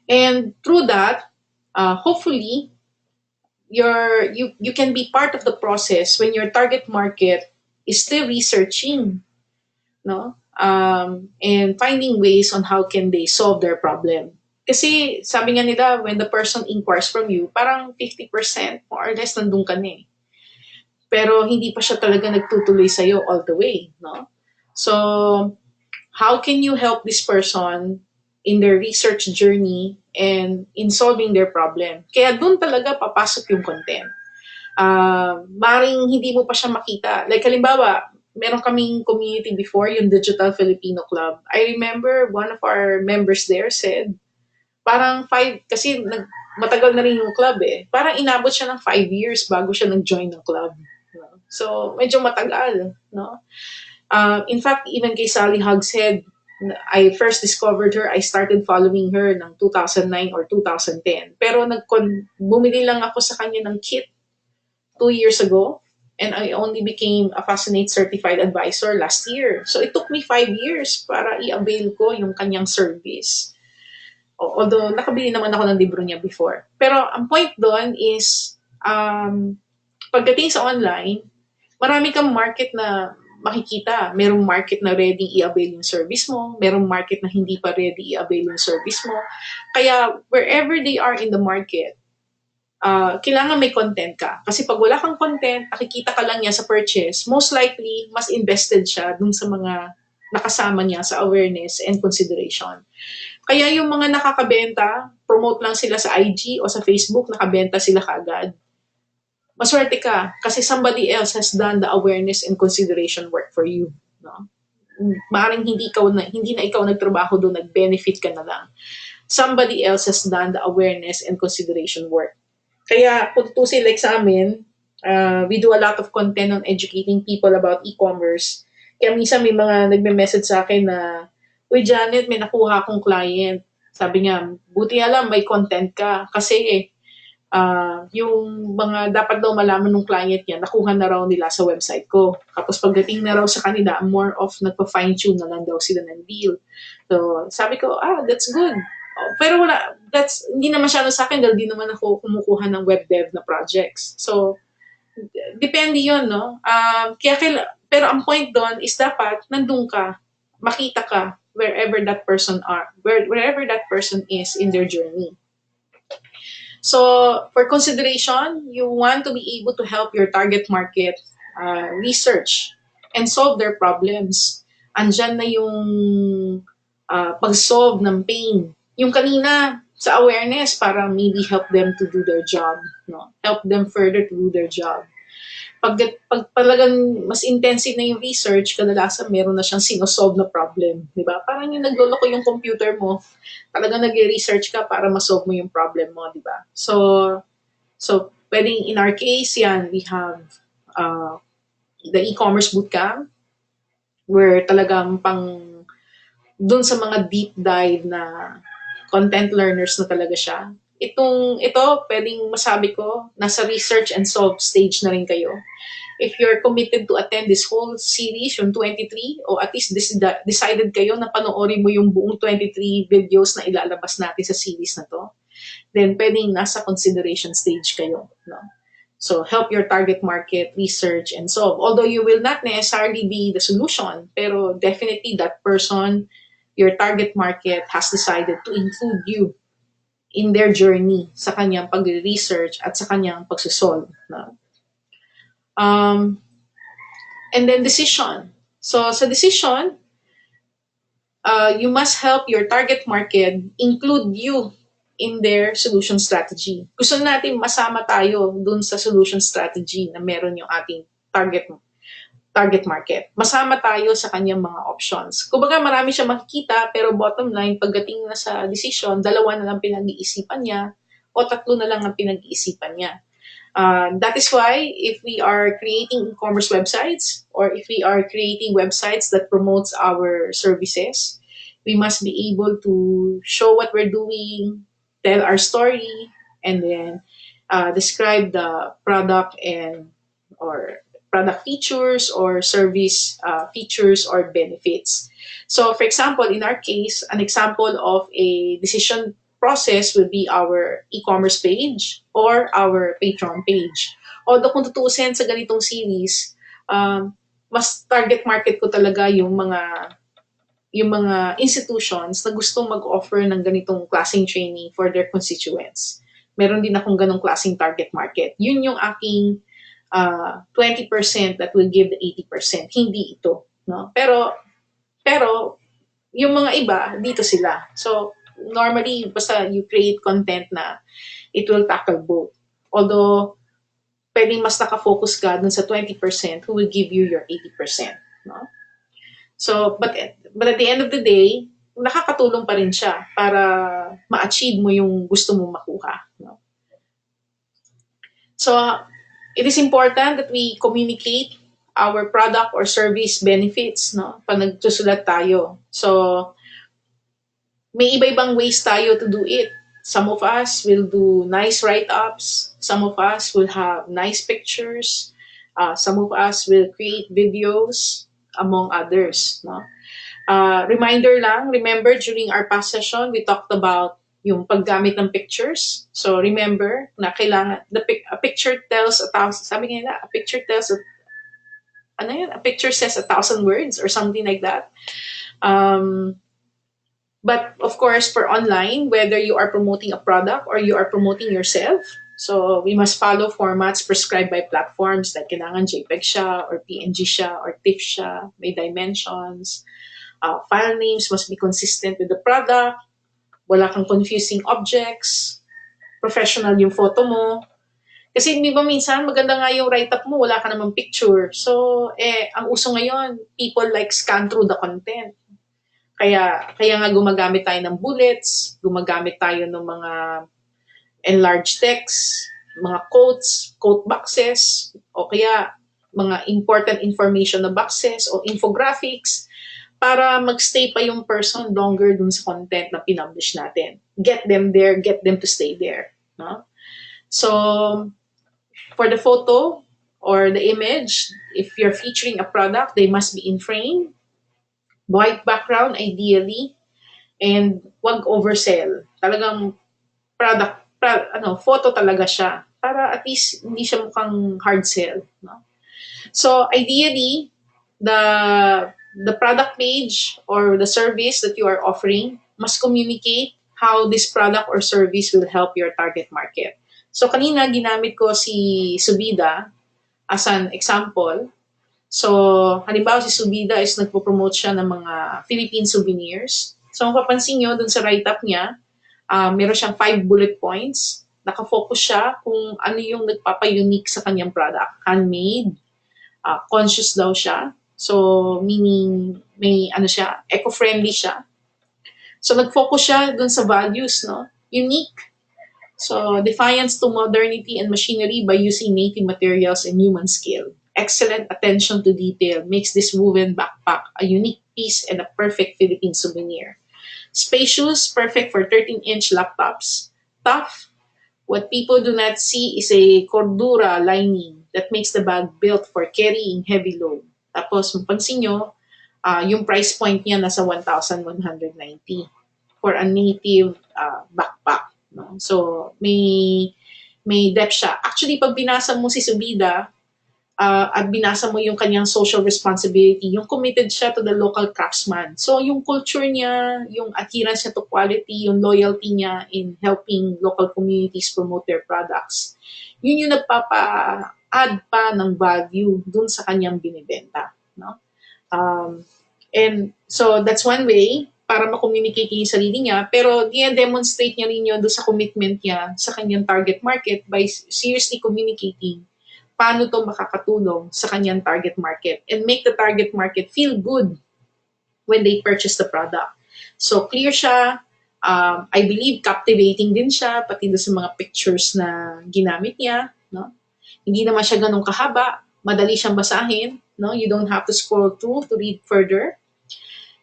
And through that, hopefully, you can be part of the process when your target market is still researching, no? And finding ways on how can they solve their problem. Kasi sabi nga nila, when the person inquires from you, parang 50% more or less nandun ka na eh. Pero hindi pa siya talaga nagtutuloy sa'yo all the way, no? So, how can you help this person in their research journey and in solving their problem? Kaya dun talaga papasok yung content. Maring hindi mo pa siya makita. Like halimbawa, meron kaming community before, yung Digital Filipino Club. I remember one of our members there said, parang kasi matagal na rin yung club eh. Parang inabot siya ng 5 years bago siya nag-join ng club. No? So, medyo matagal. No? In fact, even kay Sally Hogshead, I first discovered her, I started following her ng 2009 or 2010. Pero bumili lang ako sa kanya ng kit 2 years ago. And I only became a Fascinate Certified Advisor last year. So it took me 5 years para i-avail ko yung kanyang service. Although nakabili naman ako ng libro niya before. Pero ang point doon is, pagdating sa online, marami kang market na makikita. Merong market na ready i-avail yung service mo. Merong market na hindi pa ready i-avail yung service mo. Kaya wherever they are in the market, kailangan may content ka. Kasi pag wala kang content, nakikita ka lang niya sa purchase, most likely, mas invested siya dun sa mga nakasama niya sa awareness and consideration. Kaya yung mga nakakabenta, promote lang sila sa IG o sa Facebook, nakabenta sila kaagad. Maswerte ka kasi somebody else has done the awareness and consideration work for you. No? Maaaring hindi na ikaw nagtrabaho doon, nag-benefit ka na lang. Somebody else has done the awareness and consideration work. Kaya kung tutusin like sa amin, we do a lot of content on educating people about e-commerce. Kaya minsan may mga nagme-message sa akin na, "Uy, Janet, may nakuha akong client." Sabi niya, "Buti alam, may content ka." Kasi yung mga dapat daw malaman ng client niya, nakuha na raw nila sa website ko. Tapos pagdating na raw sa kanila, more of nagpa-fine-tune na lang daw sila ng deal. So sabi ko, that's good. Pero hindi naman siya sa akin dahil di naman ako kumukuha ng web dev na projects. So, depende yun, no? Pero ang point doon is dapat nandun ka, makita ka wherever that person is in their journey. So, for consideration, you want to be able to help your target market research and solve their problems. Andyan na yung pag-solve ng pain. Yung kanina, sa awareness, para maybe help them to do their job. No? Help them further to do their job. Pag talagang mas intensive na yung research, kadalasan meron na siyang sinosolve na problem. Diba? Parang yung nagloloko yung computer mo, talagang nag-research ka para masolve mo yung problem mo. Diba? So pwedeng in our case, yan, we have the e-commerce bootcamp, where talagang dun sa mga deep dive na content learners na talaga siya. Ito, pwedeng masabi ko, nasa research and solve stage na rin kayo. If you're committed to attend this whole series, yung 23, o at least decided kayo na panoorin mo yung buong 23 videos na ilalabas natin sa series na to, then pwedeng nasa consideration stage kayo. No? So help your target market, research, and solve. Although you will not necessarily be the solution, pero definitely that person, your target market, has decided to include you in their journey sa kanyang pag-research at sa kanyang pagsusolve. No? And then decision. So sa decision, you must help your target market include you in their solution strategy. Gusto natin masama tayo dun sa solution strategy na meron yung ating target market. Masama tayo sa kanyang mga options. Kumbaga marami siya makikita, pero bottom line, pagdating na sa decision, 2 na lang pinag-iisipan niya o 3 na lang ang pinag-iisipan niya. That is why if we are creating e-commerce websites or if we are creating websites that promotes our services, we must be able to show what we're doing, tell our story, and then describe the product or product features or service features or benefits. So for example, in our case, an example of a decision process will be our e-commerce page or our Patreon page. Although kung tutuusin sa ganitong series, mas target market ko talaga yung mga institutions na gustong mag-offer ng ganitong klaseng training for their constituents. Meron din akong ganong klaseng target market. Yun yung aking 20% that will give the 80%. Hindi ito. No? Pero yung mga iba, dito sila. So, normally, basta you create content na it will tackle both. Although, pwedeng mas nakafocus ka dun sa 20% who will give you your 80%. no? So, but at the end of the day, nakakatulong pa rin siya para ma-achieve mo yung gusto mong makuha, no? So, it is important that we communicate our product or service benefits, no? Pag nagsusulat tayo. So, may iba-ibang ways tayo to do it. Some of us will do nice write-ups. Some of us will have nice pictures. Some of us will create videos, among others, no? Reminder lang, remember during our past session, we talked about yung paggamit ng pictures. So remember na kailangan, a picture tells a thousand, sabi nila, a picture tells, ano yun, a picture says 1,000 words or something like that. But of course, for online, whether you are promoting a product or you are promoting yourself, so we must follow formats prescribed by platforms like kailangan JPEG siya or PNG siya or TIFF siya, may dimensions. File names must be consistent with the product. Wala kang confusing objects. Professional yung photo mo. Kasi di ba minsan, maganda nga yung write-up mo, wala ka namang picture. So, ang uso ngayon, people like scan through the content. Kaya nga gumagamit tayo ng bullets, gumagamit tayo ng mga enlarged text, mga quotes, quote boxes, o kaya mga important information na boxes o infographics para magstay pa yung person longer dun sa content na pinublish natin. Get them there, get them to stay there. No? So, for the photo or the image, if you're featuring a product, they must be in frame, white background ideally, and wag oversell. Talagang photo talaga siya para at least hindi siya mukhang hard sell. No? So, ideally, the product page or the service that you are offering must communicate how this product or service will help your target market. So kanina ginamit ko si Subida as an example. So halimbawa si Subida is nagpo-promote siya ng mga Philippine souvenirs. So mapapansin nyo dun sa write-up niya, meron siyang 5 bullet points. Nakafocus siya kung ano yung nagpapa-unique sa kanyang product. Handmade, conscious daw siya. So, meaning, may siya, eco-friendly siya. So, nag-focus siya dun sa values, no? Unique. So, defiance to modernity and machinery by using native materials and human skill. Excellent attention to detail makes this woven backpack a unique piece and a perfect Philippine souvenir. Spacious, perfect for 13-inch laptops. Tough, what people do not see is a cordura lining that makes the bag built for carrying heavy load. Tapos, mapansin nyo, yung price point niya nasa 1,190 for a native backpack. No? So, may depth siya. Actually, pag binasa mo si Subida at binasa mo yung kanyang social responsibility, yung committed siya to the local craftsman. So, yung culture niya, yung adherence niya to quality, yung loyalty niya in helping local communities promote their products, yun yung nagpapa-add pa ng value dun sa kanyang binibenta. No? And so, that's one way para ma-communicate niya yung sarili niya, pero i-demonstrate niya rin yun doon sa commitment niya sa kanyang target market by seriously communicating paano to makakatulong sa kanyang target market and make the target market feel good when they purchase the product. So, clear siya. I believe captivating din siya, pati doon sa mga pictures na ginamit niya. No? Hindi naman siya ganun kahaba. Madali siyang basahin. No? You don't have to scroll through to read further.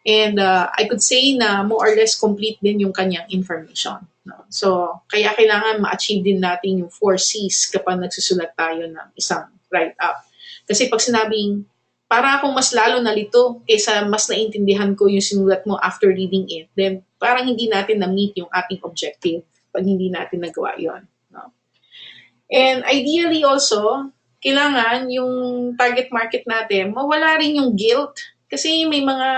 And I could say na more or less complete din yung kanyang information. No? So, kaya kailangan ma-achieve din natin yung 4 C's kapag nagsusulat tayo ng isang write-up. Kasi pag sinabing, para akong mas lalo nalito kaysa mas naintindihan ko yung sinulat mo after reading it, then parang hindi natin na-meet yung ating objective pag hindi natin nagawa yon. No? And ideally also, kailangan yung target market natin, mawala rin yung guilt. Kasi may mga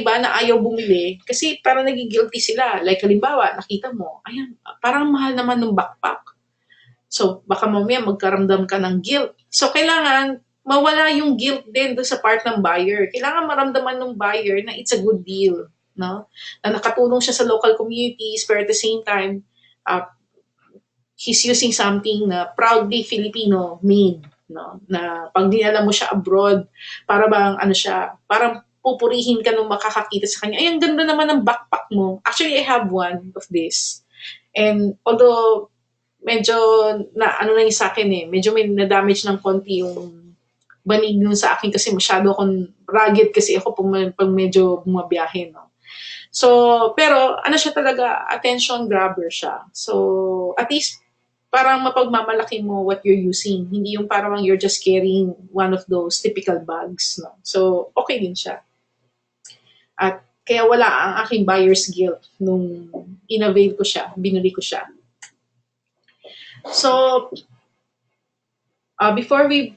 iba na ayaw bumili kasi parang nagigilty sila. Like halimbawa, nakita mo, ayan, parang mahal naman ng backpack. So, baka mamaya magkaramdam ka ng guilt. So, kailangan mawala yung guilt din doon sa part ng buyer. Kailangan maramdaman ng buyer na it's a good deal. No? Na nakatulong siya sa local communities, pero at the same time, he's using something na proudly Filipino made. no? Na pag dinala mo siya abroad, para bang ano siya, parang pupurihin ka nung makakakita sa kanya. Ay, ang ganda naman ng backpack mo. Actually, I have one of this. And although medyo na ano na yung sa akin eh, medyo may na-damage ng konti yung banig nun sa akin kasi masyado akong rugged kasi ako pag medyo bumabiyahe, no? So, pero ano siya talaga, attention grabber siya. So, at least parang mapagmamalaki mo what you're using. Hindi yung parang you're just carrying one of those typical bags, no? So, okay din siya. At kaya wala ang aking buyer's guilt nung inavail ko siya, binili ko siya. So, before we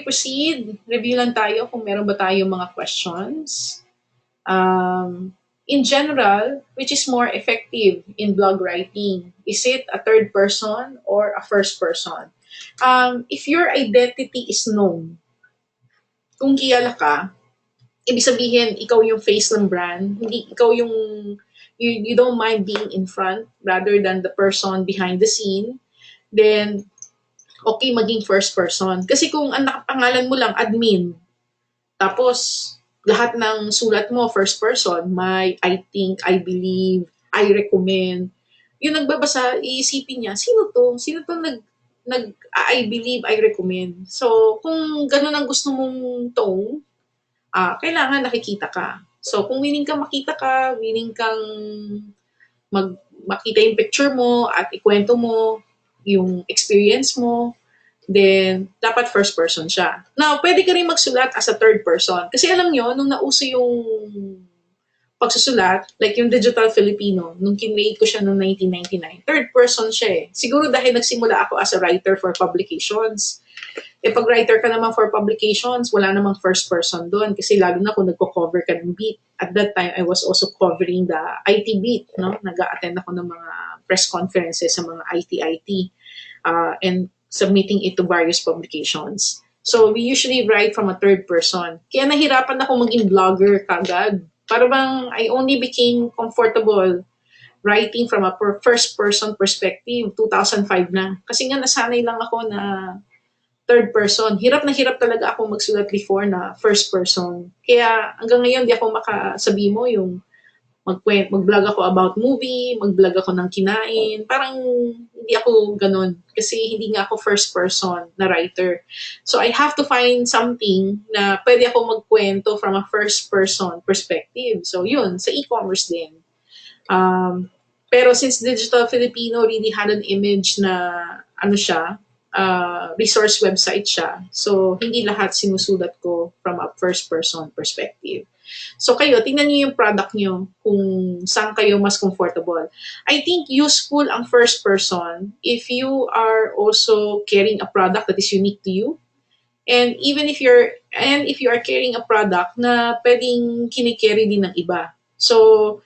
proceed, review lang tayo kung meron ba tayong mga questions. In general, which is more effective in blog writing? Is it a third person or a first person? If your identity is known, kung kilala ka, ibig sabihin, ikaw yung face ng brand, hindi ikaw yung, you don't mind being in front rather than the person behind the scene, then okay maging first person. Kasi kung ang nakapangalan mo lang admin, tapos lahat ng sulat mo first person, my, I think, I believe, I recommend, yung nagbabasa, iisipin niya, sino to? Sino to I believe, I recommend. So, kung ganun ang gusto mong tone, kailangan nakikita ka. So, kung willing kang makita ka, willing kang makita yung picture mo at ikwento mo yung experience mo, then dapat first person siya. Now, pwede ka rin magsulat as a third person. Kasi alam nyo, nung nauso yung pagsusulat, like yung Digital Filipino, nung kinreate ko siya noong 1999, third person siya eh. Siguro dahil nagsimula ako as a writer for publications. Eh pag writer ka naman for publications, wala namang first person doon kasi lalo na kung nagko-cover ka ng beat. At that time, I was also covering the IT beat. No? Nag-a-attend ako ng mga press conferences sa mga IT and submitting it to various publications. So we usually write from a third person. Kaya nahirapan ako maging blogger kagad. Para bang I only became comfortable writing from a first person perspective 2005 na. Kasi nga nasanay lang ako na third person. Hirap na hirap talaga ako magsulat before na first person. Kaya hanggang ngayon di ako makasabi mo yung mag-vlog ako about movie, mag-vlog ako ng kinain. Parang hindi ako ganun. Kasi hindi nga ako first person na writer. So I have to find something na pwede ako magkwento from a first person perspective. So yun, sa e-commerce din. Pero since Digital Filipino really had an image na ano siya, resource website siya. So hindi lahat sinusulat ko from a first person perspective. So kayo, tingnan niyo yung product niyo kung saan kayo mas comfortable. I think useful ang first person if you are also carrying a product that is unique to you. And even if you are carrying a product na pwedeng kinikerry din ng iba. So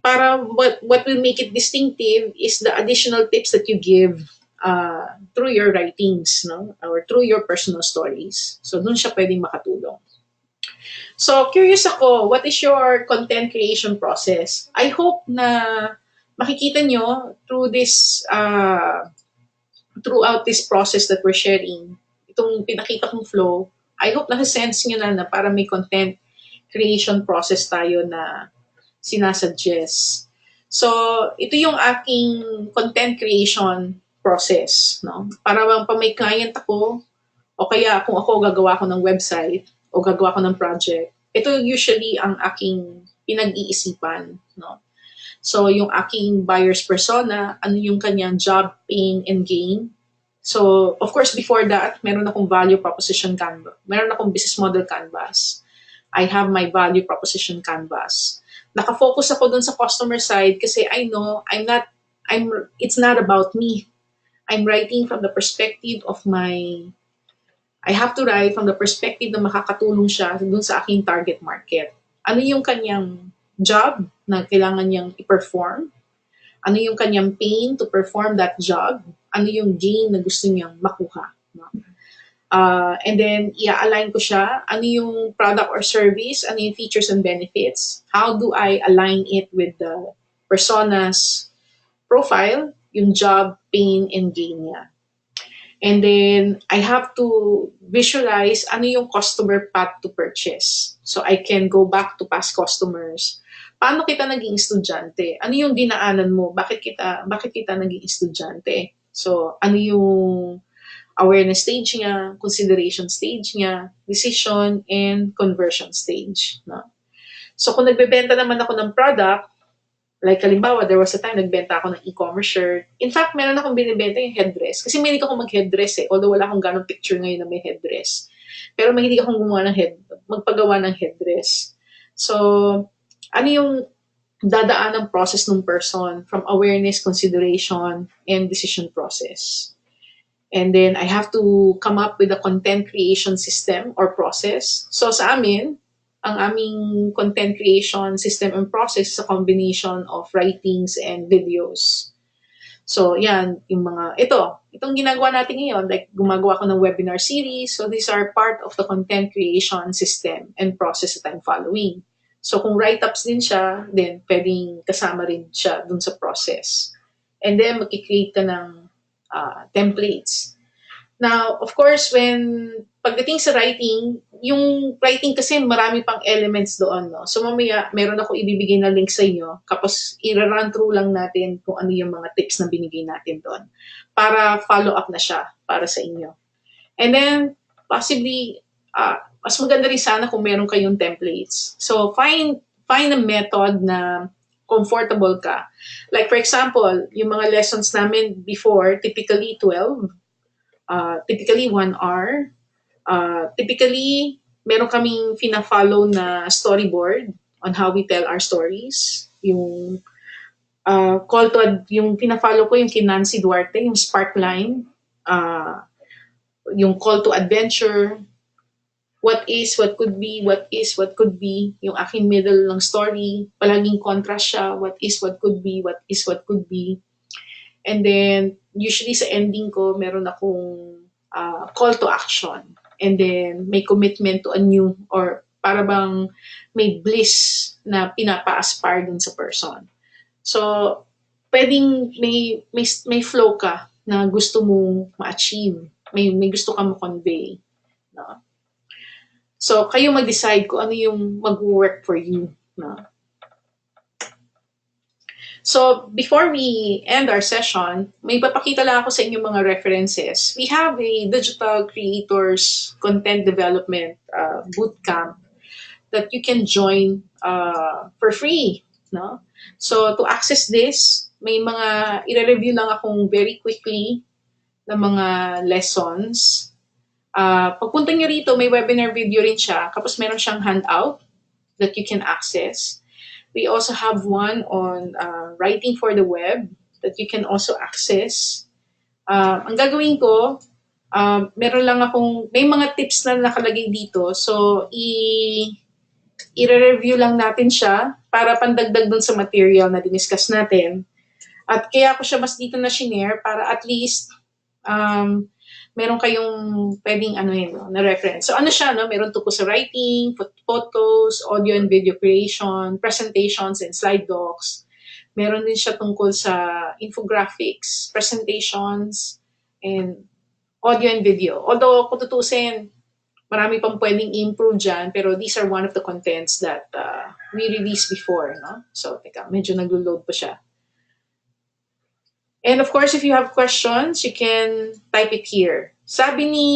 para what will make it distinctive is the additional tips that you give through your writings, no? Or through your personal stories. So dun siya pwedeng makatulong. So, curious ako, what is your content creation process? I hope na makikita nyo through this, throughout this process that we're sharing, itong pinakita kong flow, I hope nakasense nyo na para may content creation process tayo na sinasuggest. So, ito yung aking content creation process. No? Para bang pa may client ako, o kaya kung ako gagawa ko ng website, o gagawa ko ng project, ito usually ang aking pinag-iisipan. No? So, yung aking buyer's persona, ano yung kanyang job, pain, and gain. So, of course, before that, meron akong value proposition canvas. Meron akong business model canvas. I have my value proposition canvas. Nakafocus ako dun sa customer side kasi I know it's not about me. I'm writing from the perspective of I have to write from the perspective na makakatulong siya dun sa aking target market. Ano yung kanyang job na kailangan niyang i-perform? Ano yung kanyang pain to perform that job? Ano yung gain na gusto niyang makuha? No? And then, i-align ko siya. Ano yung product or service? Ano yung features and benefits? How do I align it with the persona's profile? Yung job, pain, and gain niya. And then I have to visualize ano yung customer path to purchase. So I can go back to past customers. Paano kita naging estudyante? Ano yung dinaanan mo? Bakit kita naging estudyante? So ano yung awareness stage niya, consideration stage niya, decision, and conversion stage. No? So kung nagbebenta naman ako ng product, like halimbawa, there was a time nagbenta ako ng e-commerce shirt. In fact, meron akong binibenta yung headdress. Kasi mahilig ako mag-headdress eh. Although wala akong ganong picture ngayon na may headdress. Pero mahilig akong magpagawa ng headdress. So, ano yung dadaan ng process ng person from awareness, consideration, and decision process. And then I have to come up with a content creation system or process. So sa amin, ang aming content creation system and process is a combination of writings and videos. So yan, itong ginagawa natin ngayon, like gumagawa ko ng webinar series. So these are part of the content creation system and process that I'm following. So kung write-ups din siya, then pwedeng kasama rin siya dun sa process. And then magkikreate ka ng templates. Now, of course, pagdating sa writing, yung writing kasi marami pang elements doon, no? So mamaya, meron ako ibibigay na link sa inyo, tapos i-run through lang natin kung ano yung mga tips na binigay natin doon para follow up na siya para sa inyo. And then, possibly, mas maganda rin sana kung meron kayong templates. So, find a method na comfortable ka. Like, for example, yung mga lessons namin before, typically 12, typically 1 hour. Typically, meron kaming fina-follow na storyboard on how we tell our stories. Yung yung fina-follow ko yung kay Nancy Duarte, yung Sparkline. Yung call to adventure. What is, what could be, what is, what could be. Yung aking middle ng story, palaging contrast siya. What is, what could be, what is, what could be. And then, usually sa ending ko, meron akong call to action. And then, may commitment to a new, or para bang may bliss na pinapa-aspire dun sa person. So, pwedeng may flow ka na gusto mong ma-achieve. May gusto ka mo-convey. No? So, kayo mag-decide kung ano yung mag-work for you. No? So, before we end our session, may papakita lang ako sa inyo mga references. We have a digital creators content development bootcamp that you can join for free. No? So, to access this, may mga i-review lang akong very quickly na mga lessons. Pagpunta nyo rito, may webinar video rin siya. Tapos meron siyang handout that you can access. We also have one on writing for the web that you can also access. Ang gagawin ko, meron lang may mga tips na nakalagay dito. So, i-review lang natin siya para pandagdag dun sa material na diniscuss natin. At kaya ko siya mas dito na shinare para at least meron kayong pwedeng na reference. So ano siya, no? Meron tungkol sa writing, photos, audio and video creation, presentations and slide docs. Meron din siya tungkol sa infographics, presentations, and audio and video. Although, kung tutusin, marami pang pwedeng improve dyan, pero these are one of the contents that we released before, no? So, teka, medyo nag-load pa siya. And of course, if you have questions, you can type it here. Sabi ni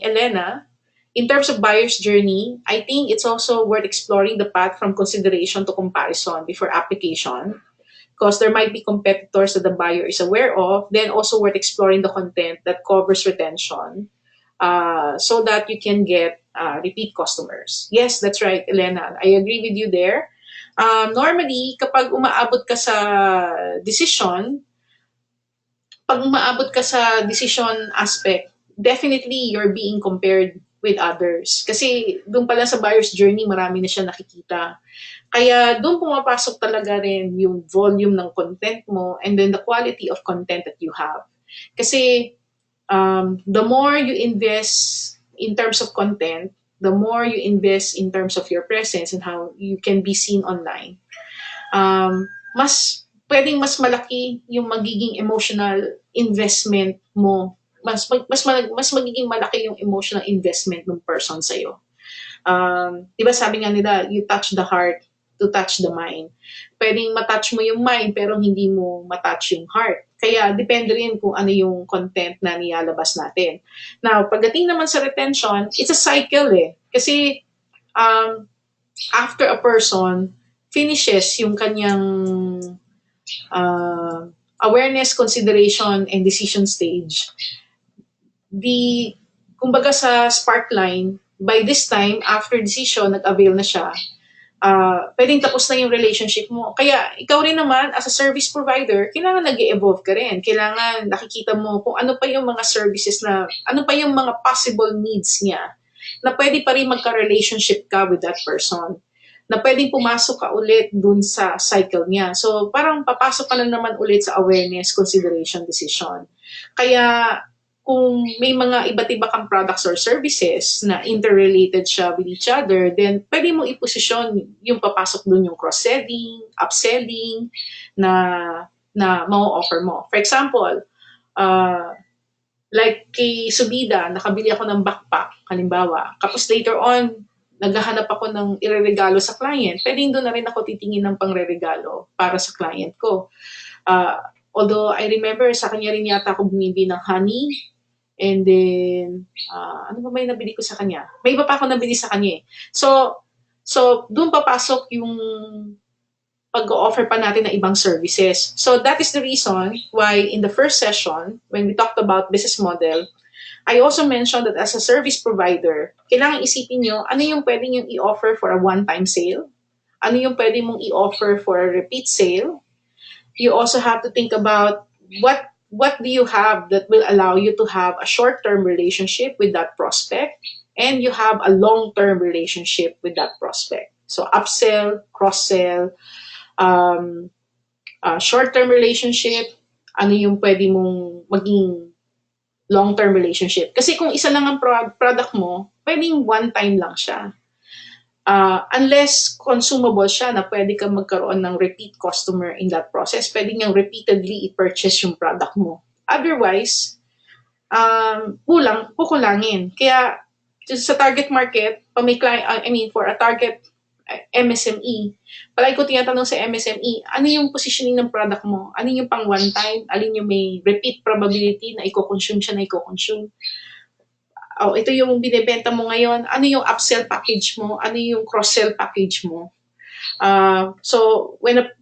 Elena, in terms of buyer's journey, I think it's also worth exploring the path from consideration to comparison before application, because there might be competitors that the buyer is aware of, then also worth exploring the content that covers retention so that you can get repeat customers. Yes, that's right, Elena. I agree with you there. Normally, kapag umaabot ka sa decision, pag umaabot ka sa decision aspect, definitely you're being compared with others. Kasi doon pala sa buyer's journey, marami na siya nakikita. Kaya doon pumapasok talaga rin yung volume ng content mo and then the quality of content that you have. Kasi the more you invest in terms of content, the more you invest in terms of your presence and how you can be seen online, pwedeng mas malaki yung magiging emotional investment mo mas magiging malaki yung emotional investment ng person sa'yo. Di ba sabi nga nila, you touch the heart to touch the mind. Pwedeng matouch mo yung mind pero hindi mo matouch yung heart. Kaya depende rin kung ano yung content na nilalabas natin. Now, pagdating naman sa retention, it's a cycle eh. Kasi after a person finishes yung kanyang awareness, consideration, and decision stage, kumbaga sa sparkline, by this time, after decision, nag-avail na siya, pwedeng tapos na yung relationship mo. Kaya ikaw rin naman, as a service provider, kailangan nag-evolve ka rin. Kailangan nakikita mo kung ano pa yung mga services ano pa yung mga possible needs niya na pwede pa rin magka-relationship ka with that person. Na pwedeng pumasok ka ulit dun sa cycle niya. So, parang papasok ka na naman ulit sa awareness, consideration, decision. Kaya, kung may mga iba't iba kang products or services na interrelated siya with each other, then pwede mo iposisyon yung papasok dun yung cross-selling, upselling na ma-offer mo. For example, like kay Subida, nakabili ako ng backpack, halimbawa. Tapos later on, naghahanap ako ng ireregalo sa client. Pwedeng doon na rin ako titingin ng pangreregalo para sa client ko. Although I remember sa kanya rin yata ako bumibili ng honey. And then, ano ba may nabili ko sa kanya? May iba pa ako nabili sa kanya eh. So doon papasok yung pag-offer pa natin ng ibang services. So that is the reason why in the first session, when we talked about business model, I also mentioned that as a service provider, kailangan isipin nyo, ano yung pwede nyo i-offer for a one-time sale? Ano yung pwede mong i-offer for a repeat sale? You also have to think about what do you have that will allow you to have a short-term relationship with that prospect and you have a long-term relationship with that prospect. So upsell, cross-sell, short-term relationship, ano yung pwede mong maging long-term relationship. Kasi kung isa lang ang product mo, pwedeng one-time lang siya. Unless consumable siya na pwede kang magkaroon ng repeat customer in that process, pwede niyang repeatedly i-purchase yung product mo. Otherwise, kukulangin. Kaya sa target market, for a target MSME, palagi ko tinatanong sa MSME, ano yung positioning ng product mo? Ano yung pang one time? Alin yung may repeat probability na i-consume siya na i-consume? Ito yung binibenta mo ngayon, ano yung upsell package mo, ano yung cross-sell package mo. So,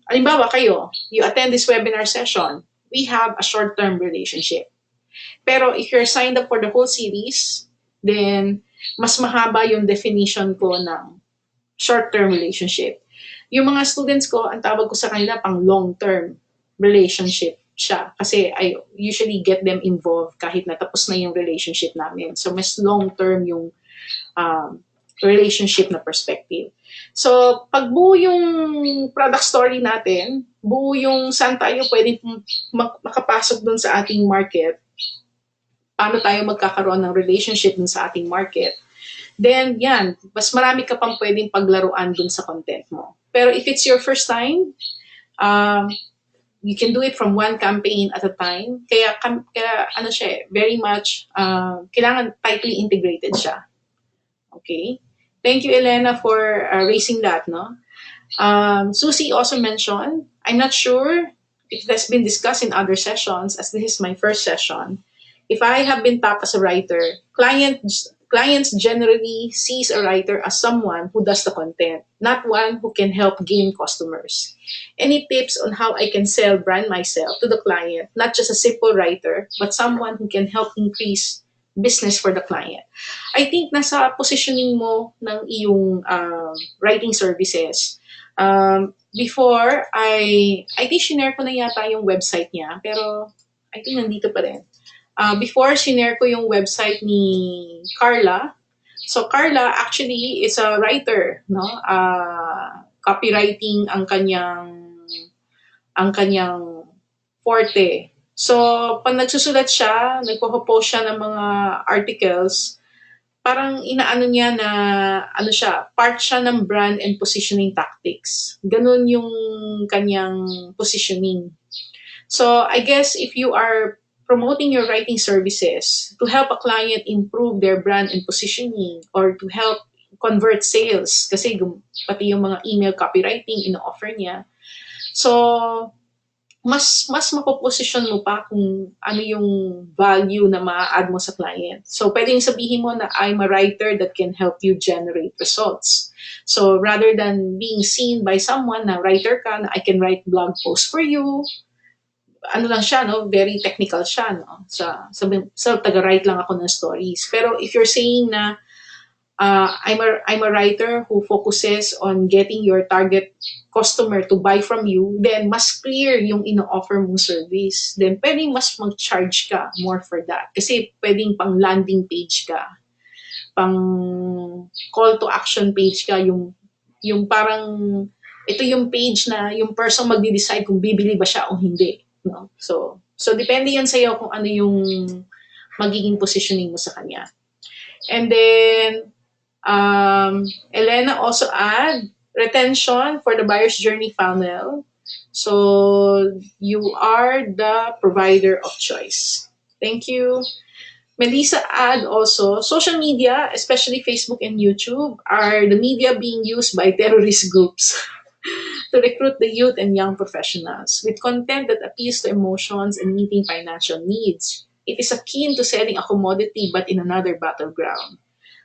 halimbawa kayo, you attend this webinar session, we have a short-term relationship. Pero if you're signed up for the whole series, then mas mahaba yung definition ko ng short-term relationship. Yung mga students ko, ang tawag ko sa kanila pang long-term relationship siya. Kasi I usually get them involved kahit natapos na yung relationship namin. So, mas long-term yung relationship na perspective. So, pag buo yung product story natin, buo yung saan tayo pwede makapasok dun sa ating market, paano tayo magkakaroon ng relationship dun sa ating market, then yan, mas marami ka pang pwedeng paglaruan dun sa content mo. Pero if it's your first time, you can do it from one campaign at a time. Kaya ano siya, very much, kailangan tightly integrated siya. Okay? Thank you, Elena, for raising that, no? Susie also mentioned, I'm not sure if it has been discussed in other sessions, as this is my first session. If I have been tapped as a writer, clients generally sees a writer as someone who does the content, not one who can help gain customers. Any tips on how I can brand myself to the client, not just a simple writer, but someone who can help increase business for the client? I think nasa positioning mo ng iyong writing services. Before, I think shinare ko na yata yung website niya, pero I think nandito pa rin. Before, shinare ko yung website ni Carla. So, Carla actually is a writer, no? Copywriting ang kanyang forte. So, pag nagsusulat siya, nagpo-post siya ng mga articles, parang inaano niya na, part siya ng brand and positioning tactics. Ganun yung kanyang positioning. So, I guess if you are promoting your writing services to help a client improve their brand and positioning or to help convert sales kasi pati yung mga email copywriting ino-offer niya. So, mas mapoposition mo pa kung ano yung value na ma-add mo sa client. So, pwedeng sabihin mo na I'm a writer that can help you generate results. So, rather than being seen by someone na writer ka, na I can write blog posts for you, ano lang siya, no? Very technical siya, no? Sa taga-write lang ako ng stories. Pero if you're saying na I'm a writer who focuses on getting your target customer to buy from you, then mas clear yung ino-offer mong service. Then pwedeng mas mag-charge ka more for that. Kasi pwedeng pang landing page ka, pang call to action page ka, yung parang ito yung page na yung person magde-decide kung bibili ba siya o hindi. No? So depende yan sa'yo kung ano yung magiging positioning mo sa kanya. And then, Elena also add retention for the buyer's journey funnel. So you are the provider of choice. Thank you. Melissa add also, social media, especially Facebook and YouTube, are the media being used by terrorist groups to recruit the youth and young professionals with content that appeals to emotions and meeting financial needs. It is akin to selling a commodity but in another battleground.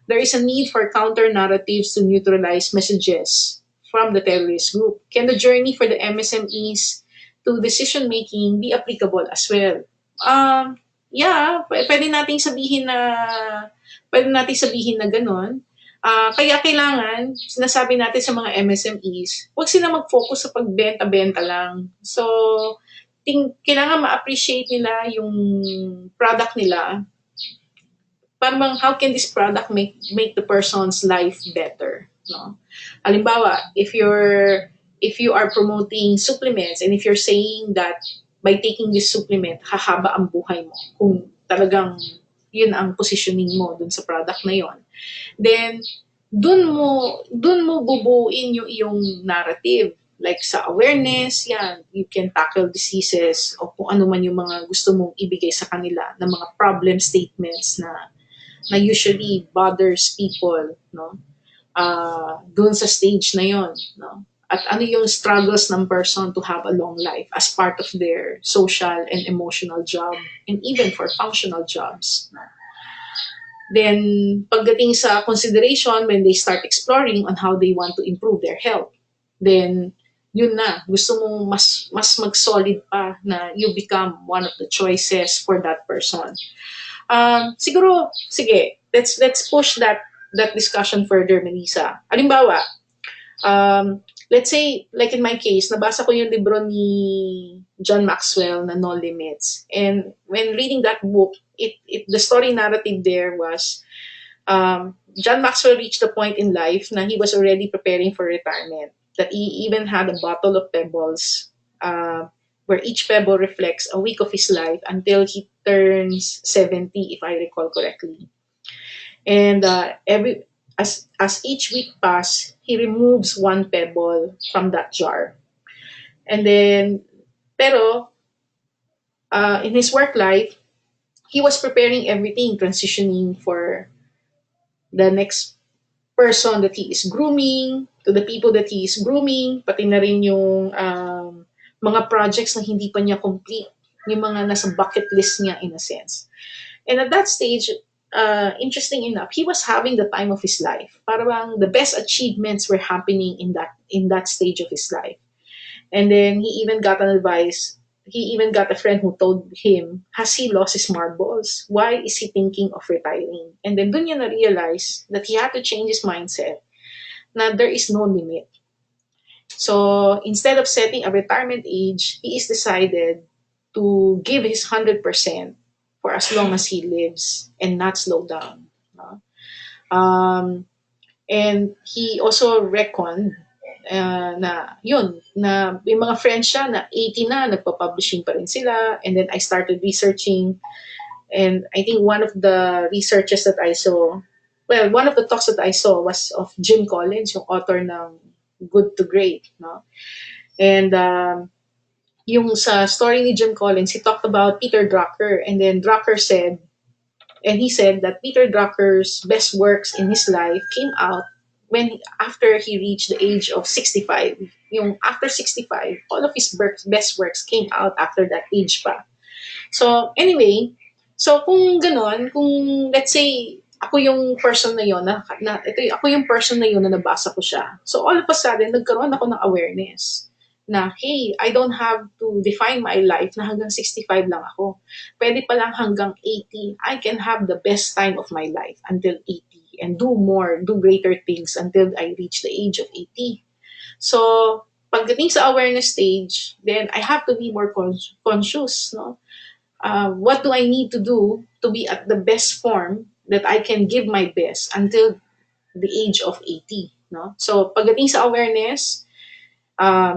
There is a need for counter-narratives to neutralize messages from the terrorist group. Can the journey for the MSMEs to decision-making be applicable as well? Yeah, pwede nating sabihin na gano'n. Kaya kailangan, sinasabi natin sa mga MSMEs, huwag sila mag-focus sa pagbenta-benta lang. So, kailangan ma-appreciate nila yung product nila. Parang how can this product make the person's life better, no? Halimbawa, if you are promoting supplements and if you're saying that by taking this supplement hahaba ang buhay mo, kung talagang yun ang positioning mo dun sa product na yon, then dun mo bubuin yung iyong narrative, like sa awareness, yan, you can tackle diseases o kung ano man yung mga gusto mong ibigay sa kanila na mga problem statements na usually bothers people, no? Doon sa stage na yon, no? At ano yung struggles ng person to have a long life as part of their social and emotional job and even for functional jobs, no? Then, pagdating sa consideration, when they start exploring on how they want to improve their health, then yun na, gusto mong mas mag-solid pa na you become one of the choices for that person. Siguro, sige, let's push that discussion further, Melissa. Halimbawa, let's say, like in my case, nabasa ko yung libro ni John Maxwell na No Limits. And when reading that book, the story narrative there was, John Maxwell reached a point in life na he was already preparing for retirement, that he even had a bottle of pebbles, where each pebble reflects a week of his life until he turns 70, if I recall correctly. And as each week passes, he removes one pebble from that jar. And then, pero in his work life, he was preparing everything, transitioning for the next person that he is grooming, to the people that he is grooming, pati na rin yung mga projects na hindi pa niya complete, yung mga nasa bucket list niya in a sense. And at that stage, interesting enough, he was having the time of his life. Parang the best achievements were happening in that stage of his life. And then he even got a friend who told him, has he lost his marbles? Why is he thinking of retiring? And then dun niya na-realize that he had to change his mindset na there is no limit. So instead of setting a retirement age, he is decided to give his 100% for as long as he lives and not slow down. And he also reckoned na may mga friends siya na 80 na, nagpa-publishing pa rin sila. And then I started researching, and I think one of the researches that I saw, one of the talks that I saw was of Jim Collins, yung author ng Good to Great, no? And yung sa story ni Jim Collins, he talked about Peter Drucker, and then Drucker said, and he said that Peter Drucker's best works in his life came out when after he reached the age of 65. Yung after 65, all of his best works came out after that age pa. So, anyway, so kung ganon, kung let's say, ako yung person na yon ako yung person na yon na nabasa ko siya. So, all of a sudden, nagkaroon ako ng awareness na, hey, I don't have to define my life na hanggang 65 lang ako. Pwede pa lang hanggang 80. I can have the best time of my life until 80 and do more, do greater things until I reach the age of 80. So, pagdating sa awareness stage, then I have to be more conscious, no? What do I need to do to be at the best form that I can give my best until the age of 80, no? So, pagdating sa awareness,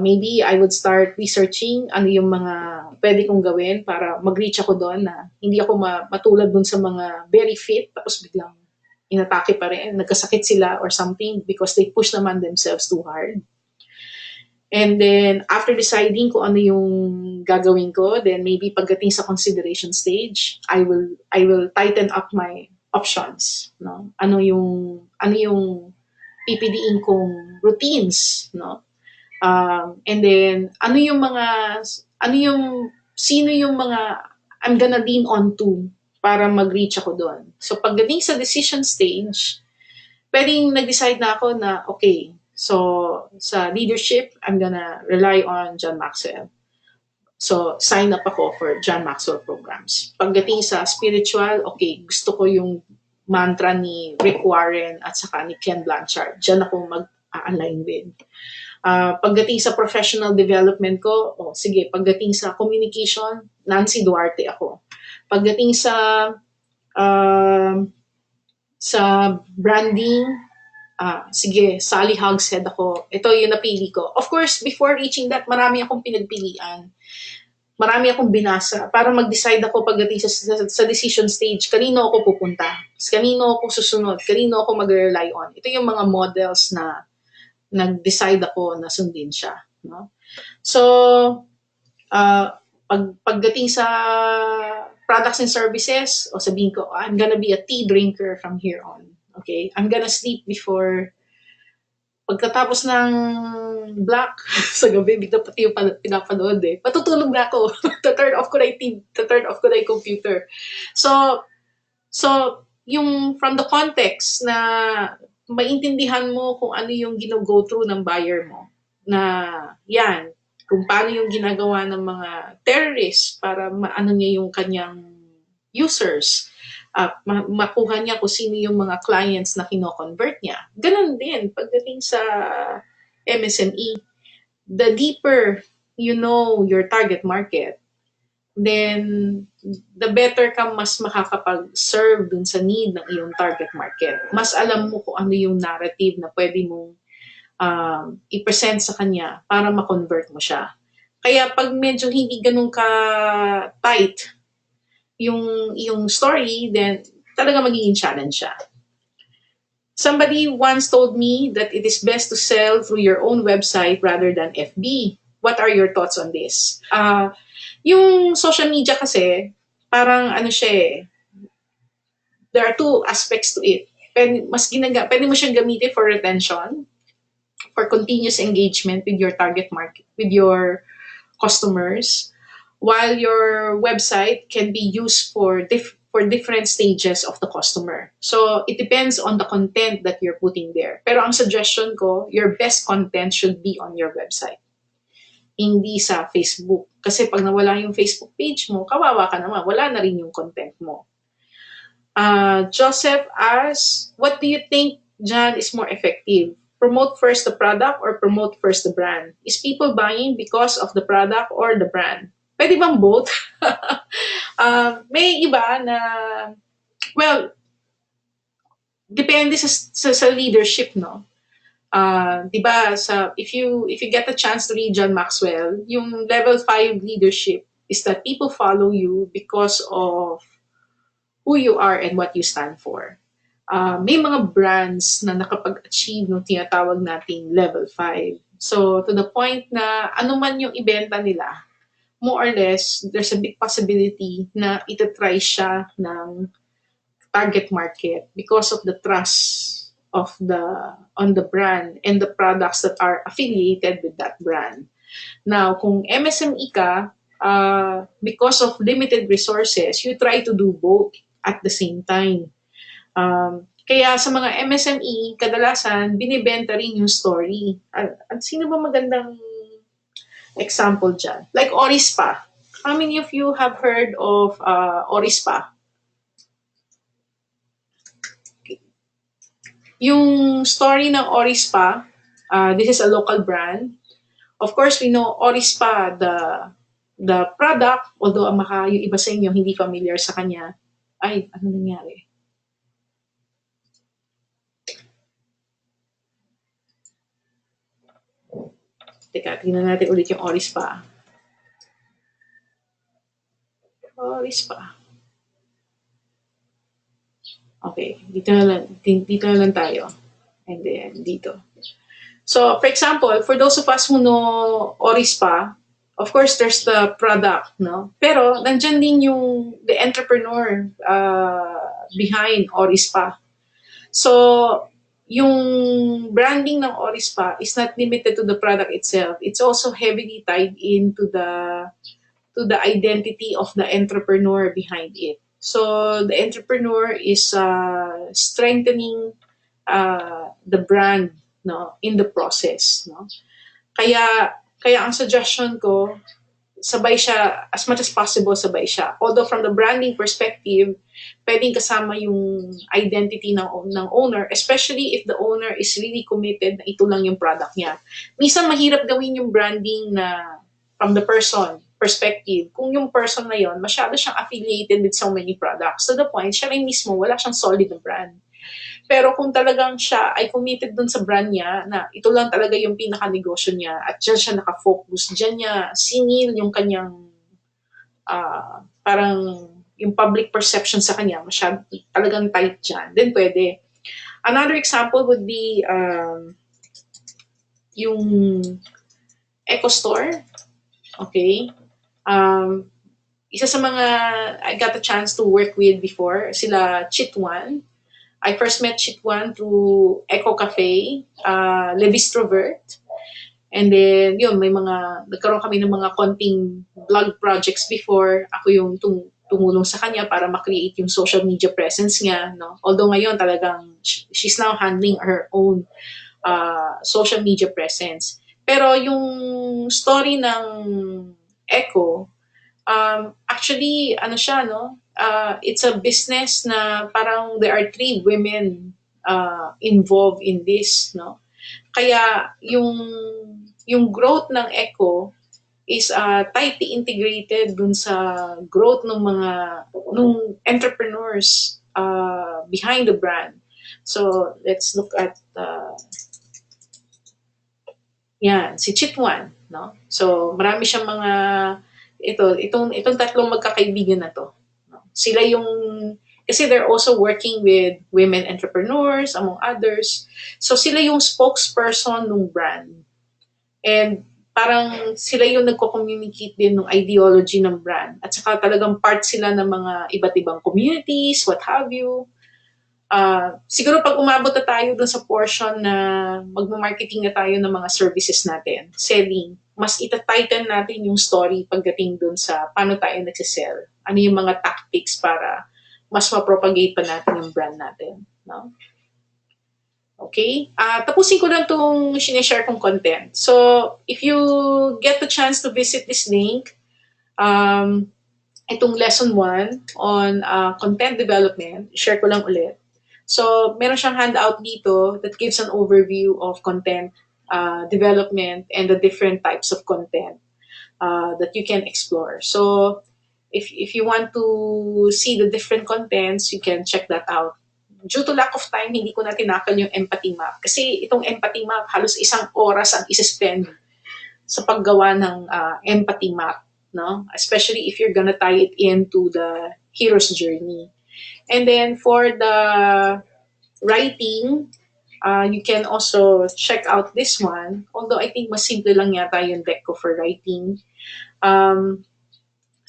maybe I would start researching ano yung mga pwede kong gawin para mag-reach ako doon na hindi ako matulad doon sa mga very fit tapos biglang inatake pa rin, nagkasakit sila or something because they push naman themselves too hard. And then, after deciding kung ano yung gagawin ko, then maybe pagdating sa consideration stage, I will tighten up my options, no? Ano yung PPDin kong routines, no? And then, sino yung mga I'm gonna lean on to para mag-reach ako doon. So, pagdating sa decision stage, pwedeng nag-decide na ako na, okay, so sa leadership, I'm gonna rely on John Maxwell. So, sign up ako for John Maxwell programs. Pagdating sa spiritual, okay, gusto ko yung mantra ni Rick Warren at saka ni Ken Blanchard. Diyan ako mag-align with. Pagdating sa professional development ko, sige, pagdating sa communication, Nancy Duarte ako. Pagdating sa branding, sige, Sally Hogshead ako. Ito yung napili ko. Of course, before reaching that, marami akong pinagpilian. Marami akong binasa para mag-decide ako pagdating sa decision stage, kanino ako pupunta, kanino ako susunod, kanino ako mag-rely on. Ito yung mga models na nag-decide ako na sundin siya. No? So, pagdating sa products and services, o sabihin ko, I'm gonna be a tea drinker from here on. Okay? I'm gonna sleep before pagkatapos ng black sa gabi, bigla pati yung pinapanood eh. Matutulog na ako. Turn off ko na yung computer. So, yung from the context na maintindihan mo kung ano yung gino-go through ng buyer mo. Na yan, kung paano yung ginagawa ng mga terrorists para maano niya yung kanyang users. Makuha niya kung sino yung mga clients na kino-convert niya. Ganon din pagdating sa MSME. The deeper you know your target market, then the better ka mas makakapag-serve dun sa need ng iyong target market. Mas alam mo kung ano yung narrative na pwede mong i-present sa kanya para ma-convert mo siya. Kaya pag medyo hindi ganun ka tight yung story, then talaga magiging challenge siya. Somebody once told me that it is best to sell through your own website rather than FB. What are your thoughts on this? Yung social media kasi, parang ano siya eh, there are two aspects to it. Pwede mo siyang gamitin for retention, for continuous engagement with your target market, with your customers, while your website can be used for different stages of the customer. So, it depends on the content that you're putting there. Pero ang suggestion ko, your best content should be on your website. Hindi sa Facebook. Kasi pag nawala yung Facebook page mo, kawawa ka naman. Wala na rin yung content mo. Joseph asks, what do you think, John, is more effective? Promote first the product or promote first the brand? Is people buying because of the product or the brand? Pwede bang both? May iba na, well, depende sa leadership, no? Diba, if you get a chance to read John Maxwell, yung level 5 leadership is that people follow you because of who you are and what you stand for. May mga brands na nakapag-achieve ng tinatawag nating level 5. So, to the point na ano man yung ibenta nila, more or less, there's a big possibility na itatry siya ng target market because of the trust of the on the brand and the products that are affiliated with that brand. Now, kung MSME ka, because of limited resources, you try to do both at the same time. Kaya sa mga MSME, kadalasan, binibenta rin yung story. At sino ba magandang example dyan? Like Orispa. How many of you have heard of Orispa? Yung story ng Orispa, this is a local brand. Of course, we know Orispa, the product, although yung iba sa inyo hindi familiar sa kanya. Ay, ano nangyari? Teka, tingnan natin ulit yung Orispa. Orispa. Okay, dito na lang tayo. And then, dito. So, for example, for those of us who know Orispa, of course, there's the product, no? Pero, nandyan din the entrepreneur behind Orispa. So, yung branding ng Orispa is not limited to the product itself. It's also heavily tied into the identity of the entrepreneur behind it. So the entrepreneur is strengthening the brand, no, in the process, no. Kaya ang suggestion ko, sabay siya, as much as possible sabay siya. Although from the branding perspective, pwedeng kasama yung identity ng owner, especially if the owner is really committed na ito lang yung product niya. Minsan mahirap gawin yung branding na from the person perspective, kung yung person na yon masyado siyang affiliated with so many products. To the point, siya rin mismo, wala siyang solid na brand. Pero kung talagang siya ay committed dun sa brand niya, na ito lang talaga yung pinaka-negosyo niya, at dyan siya nakafocus, dyan niya sinil yung kanyang, parang yung public perception sa kanya, masyado talagang tight dyan, then pwede. Another example would be yung Eco Store. Okay? Isa sa mga I got a chance to work with before, sila Chitwan. I first met Chitwan through Eco Cafe, Le Bistrovert. And then, yun, nagkaroon kami ng mga konting blog projects before. Ako yung tumulong sa kanya para ma-create yung social media presence niya. No? Although ngayon talagang, she's now handling her own social media presence. Pero yung story ng Echo, actually, ano siya, no? It's a business na parang there are 3 women involved in this, no? Kaya yung growth ng Echo is tightly integrated dun sa growth nung entrepreneurs behind the brand. So let's look at yan, si Chitwan, no? So marami siyang mga itong tatlong magkakaibigan na to. No? Sila yung kasi they're also working with women entrepreneurs among others. So sila yung spokesperson ng brand. And parang sila yung nagko-communicate din ng ideology ng brand. At saka talagang part sila ng mga iba't ibang communities, what have you. Siguro pag umabot na tayo dun sa portion na magma-marketing na tayo ng mga services natin, selling, mas itatighten natin yung story pagdating dun sa paano tayo nagsisell. Ano yung mga tactics para mas ma-propagate pa natin yung brand natin. No? Okay? Tapusin ko lang itong sinishare kong content. So, if you get the chance to visit this link, itong lesson 1 on content development, share ko lang ulit. So, meron siyang handout dito that gives an overview of content development and the different types of content that you can explore. So, if you want to see the different contents, you can check that out. Due to lack of time, hindi ko na tinakal yung empathy map. Kasi itong empathy map, halos 1 oras ang isi-spend sa paggawa ng empathy map. No? Especially if you're gonna tie it into the hero's journey. And then for the writing, you can also check out this one. Although I think mas simple lang yata yung deck ko for writing.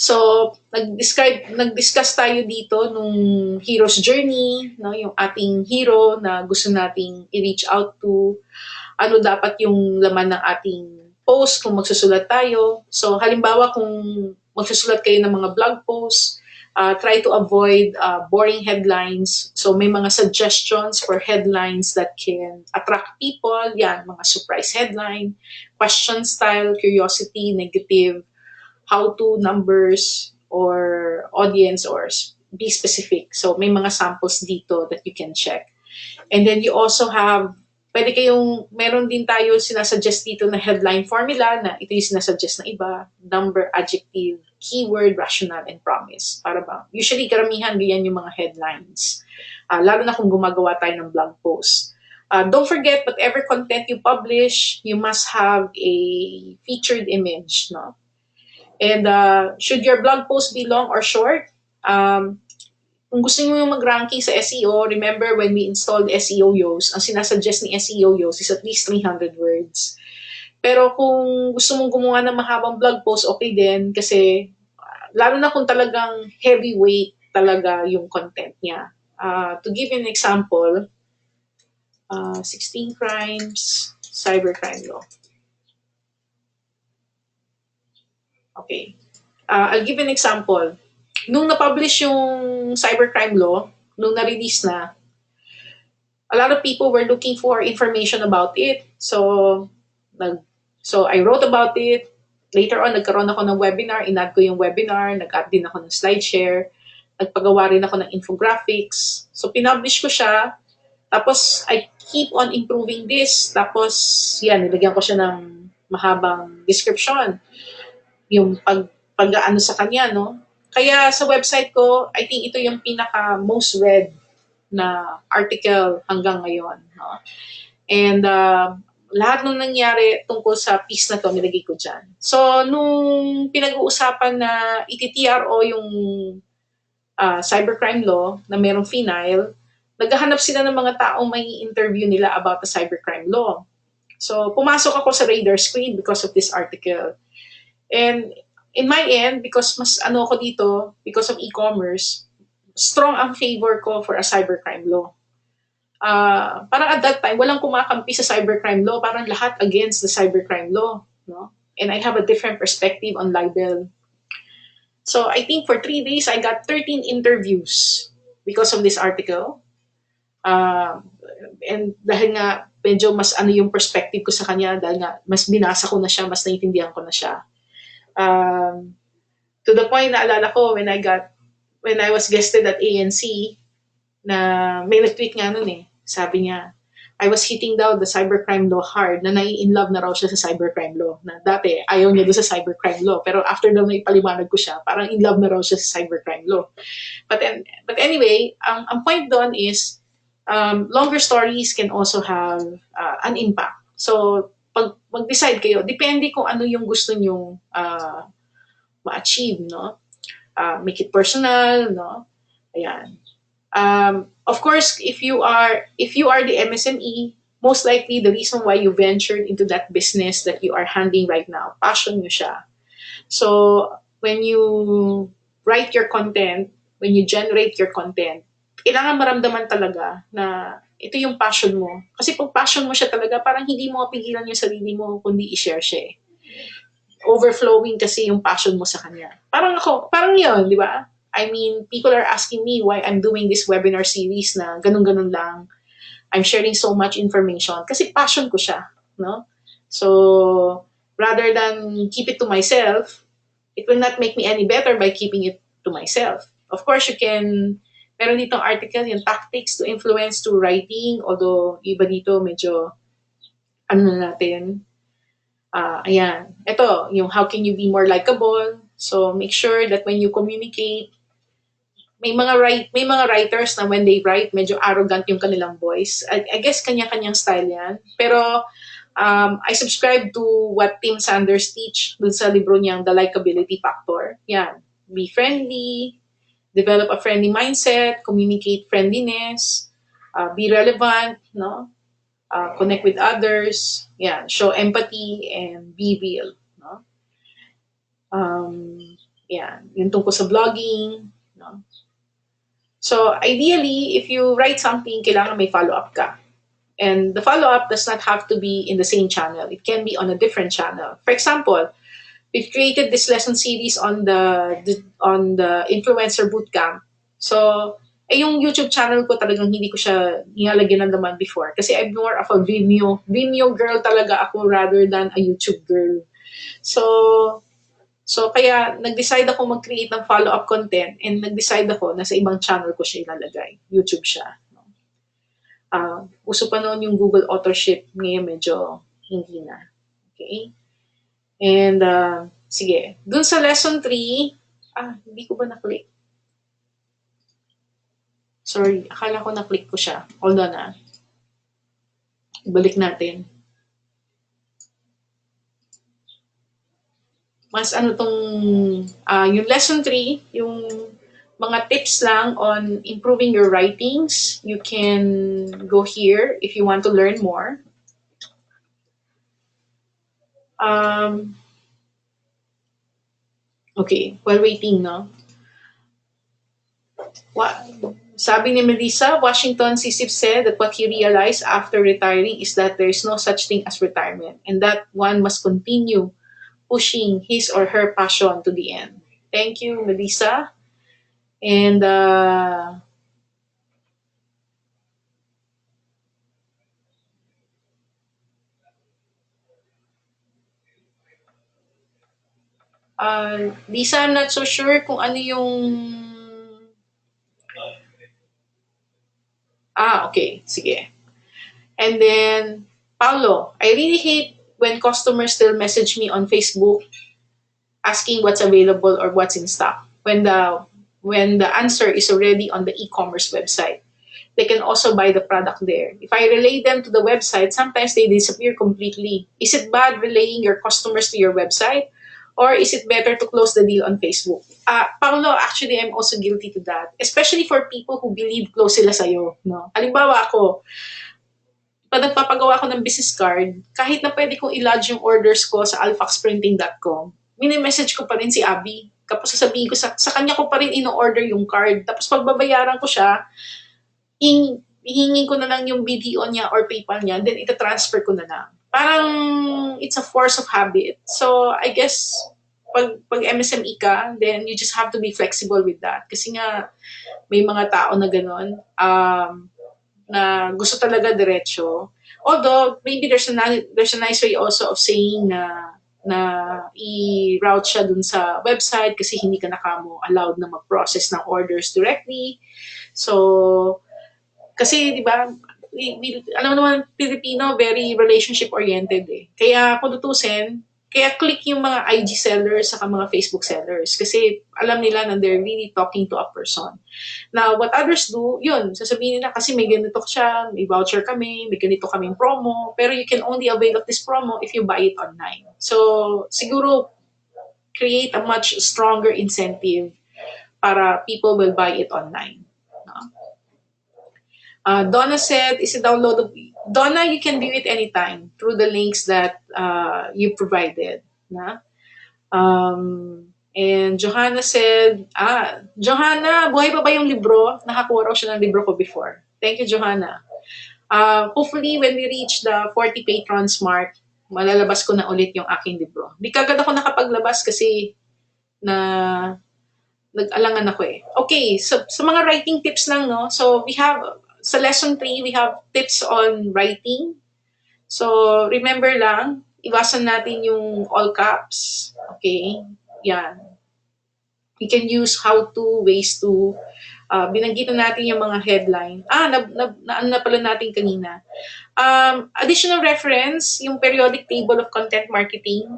So, nag-discuss tayo dito nung hero's journey, no, yung ating hero na gusto nating i-reach out to, ano dapat yung laman ng ating post kung magsusulat tayo. So, halimbawa kung magsusulat kayo ng mga blog posts, try to avoid boring headlines. So, may mga suggestions for headlines that can attract people. Yan, mga surprise headline, question style, curiosity, negative, how-to numbers, or audience, or be specific. So, may mga samples dito that you can check. And then you also have, meron din tayo sinasuggest dito na headline formula na ito yung sinasuggest na iba, number, adjective, keyword, rational, and promise. Para ba? Usually, karamihan, ganyan yung mga headlines. Lalo na kung gumagawa tayo ng blog post. Don't forget, whatever content you publish, you must have a featured image, no? And should your blog post be long or short? Kung gusto niyo yung mag-ranking sa SEO, remember when we installed SEO Yoast, ang sinasuggest ni SEO Yoast is at least 300 words. Pero kung gusto mong gumawa ng mahabang blog post, okay din kasi lalo na kung talagang heavyweight talaga yung content niya. To give you an example, 16 crimes, cybercrime law. Okay. I'll give an example. Nung na-publish yung cybercrime law, nung na-release na, a lot of people were looking for information about it. So I wrote about it. Later on, nagkaroon ako ng webinar. In-add ko yung webinar. Nag-add din ako ng SlideShare. Nagpagawa rin ako ng infographics. So, pinublish ko siya. Tapos, I keep on improving this. Tapos, yan, nilagyan ko siya ng mahabang description. Yung pag-ano sa kanya, no? Kaya sa website ko, I think ito yung pinaka most read na article hanggang ngayon. No? And lahat nung nangyari tungkol sa piece na to, nilagay ko dyan. So, nung pinag-uusapan na iti-TRO yung cybercrime law na merong phenyl, naghahanap sila ng mga taong may interview nila about the cybercrime law. So, pumasok ako sa radar screen because of this article. And in my end, because mas ano ko dito, because of e-commerce, strong ang favor ko for a cybercrime law. Parang at that time, walang kumakampi sa cybercrime law. Parang lahat against the cybercrime law. No? And I have a different perspective on libel. So I think for 3 days, I got 13 interviews because of this article. And dahil nga, medyo mas ano yung perspective ko sa kanya, dahil nga, mas binasa ko na siya, mas naiintindihan ko na siya. To the point, naalala ko, when I was guested at ANC, na may nag-tweet nga nun eh, sabi niya, I was hitting down the cybercrime law hard, na nai-in-love na raw siya sa cybercrime law. Na dati, ayaw niya doon sa cybercrime law. Pero after daw na ipaliwanag ko siya, parang in-love na raw siya sa cybercrime law. But anyway, ang point doon is, longer stories can also have an impact. So, pag mag-decide kayo, depende kung ano yung gusto nyong ma-achieve, no? Make it personal, no? Ayan. Of course, if you are the MSME, most likely the reason why you ventured into that business that you are handling right now, passion nyo siya. So, when you write your content, when you generate your content, kailangan maramdaman talaga na ito yung passion mo. Kasi pag passion mo siya talaga, parang hindi mo mapigilan yung sarili mo kundi i-share siya eh. Overflowing kasi yung passion mo sa kanya. Parang yun, di ba? I mean, people are asking me why I'm doing this webinar series na ganun-ganun lang. I'm sharing so much information kasi passion ko siya, no? So, rather than keep it to myself, it will not make me any better by keeping it to myself. Of course, meron ditong article, yung tactics to influence through writing, although iba dito medyo, ano na natin, ayan. Ito, yung how can you be more likable? So, make sure that when you communicate, may mga writers na when they write, medyo arrogant yung kanilang voice. I guess kanya-kanyang style yan. Pero I subscribe to what Tim Sanders teach dun sa libro niyang The Likability Factor. Yan. Be friendly, develop a friendly mindset, communicate friendliness, be relevant, no? Connect with others, yeah, show empathy and be real, no? Yan, yung tungkol sa blogging. No? So, ideally, if you write something, kailangan may follow-up ka. And the follow-up does not have to be in the same channel. It can be on a different channel. For example, we've created this lesson series on the influencer bootcamp. So, yung YouTube channel ko talagang hindi ko siya nilalagyan ng laman before. Kasi I'm more of a Vimeo girl talaga ako rather than a YouTube girl. So kaya nag-decide ako mag-create ng follow-up content and nag-decide ako na sa ibang channel ko siya ilalagay. YouTube siya. Uso pa noon yung Google authorship. Ngayon medyo hindi na. Okay? And sige. Dun sa lesson 3, hindi ko ba na-click? Sorry, akala ko na-click ko siya. Hold on Ibalik natin. Mas ano tong, yung lesson 3, yung mga tips lang on improving your writings. You can go here if you want to learn more. Okay, while waiting, no? Sabi ni Melissa, Washington C. said that what he realized after retiring is that there is no such thing as retirement and that one must continue pushing his or her passion to the end. Thank you, Melissa. And Lisa, I'm not so sure kung ano yung... okay. Sige. And then, Paulo, I really hate when customers still message me on Facebook asking what's available or what's in stock when the answer is already on the e-commerce website. They can also buy the product there. If I relay them to the website, sometimes they disappear completely. Is it bad relaying your customers to your website? Or is it better to close the deal on Facebook? Paulo, actually, I'm also guilty to that. Especially for people who believe close sila sa'yo. No? Halimbawa ako, pag nagpapagawa ko ng business card, kahit na pwede kong i-lodge yung orders ko sa alfaxprinting.com, mini-message ko pa rin si Abby. Tapos sasabihin ko, sa kanya ko pa rin ino-order yung card. Tapos pagbabayaran ko siya, hihingin ko na lang yung BDO niya or PayPal niya, then ita-transfer ko na lang. Parang it's a force of habit. So I guess pag MSME ka, then you just have to be flexible with that. Kasi nga may mga tao na gano'n na gusto talaga diretso. Although maybe there's a nice way also of saying na i-route siya dun sa website kasi hindi ka na kamo allowed na mag-process ng orders directly. So kasi 'di ba, alam naman Pilipino very relationship oriented eh. Kaya kung tutusin, kaya click yung mga IG sellers saka mga Facebook sellers kasi alam nila na they're really talking to a person. Now, what others do, yun, sasabihin nila kasi may ganito siya, may voucher kami, may ganito kaming promo, pero you can only avail of this promo if you buy it online. So, siguro create a much stronger incentive para people will buy it online. Donna said, is it downloadable? Donna, you can view it anytime through the links that you provided. And Johanna said, Johanna, buhay pa ba yung libro? Nakakuha raw siya ng libro ko before. Thank you, Johanna. Hopefully, when we reach the 40 patrons mark, malalabas ko na ulit yung aking libro. Di kagad ako nakapaglabas kasi nag-alangan ako eh. Okay, so sa mga writing tips lang, no? So we have, sa lesson 3, we have tips on writing. So remember lang, iwasan natin yung all caps. Okay, yan. We can use how-to, ways to. Binanggitan natin yung mga headline. Na pala natin kanina. Additional reference, yung periodic table of content marketing.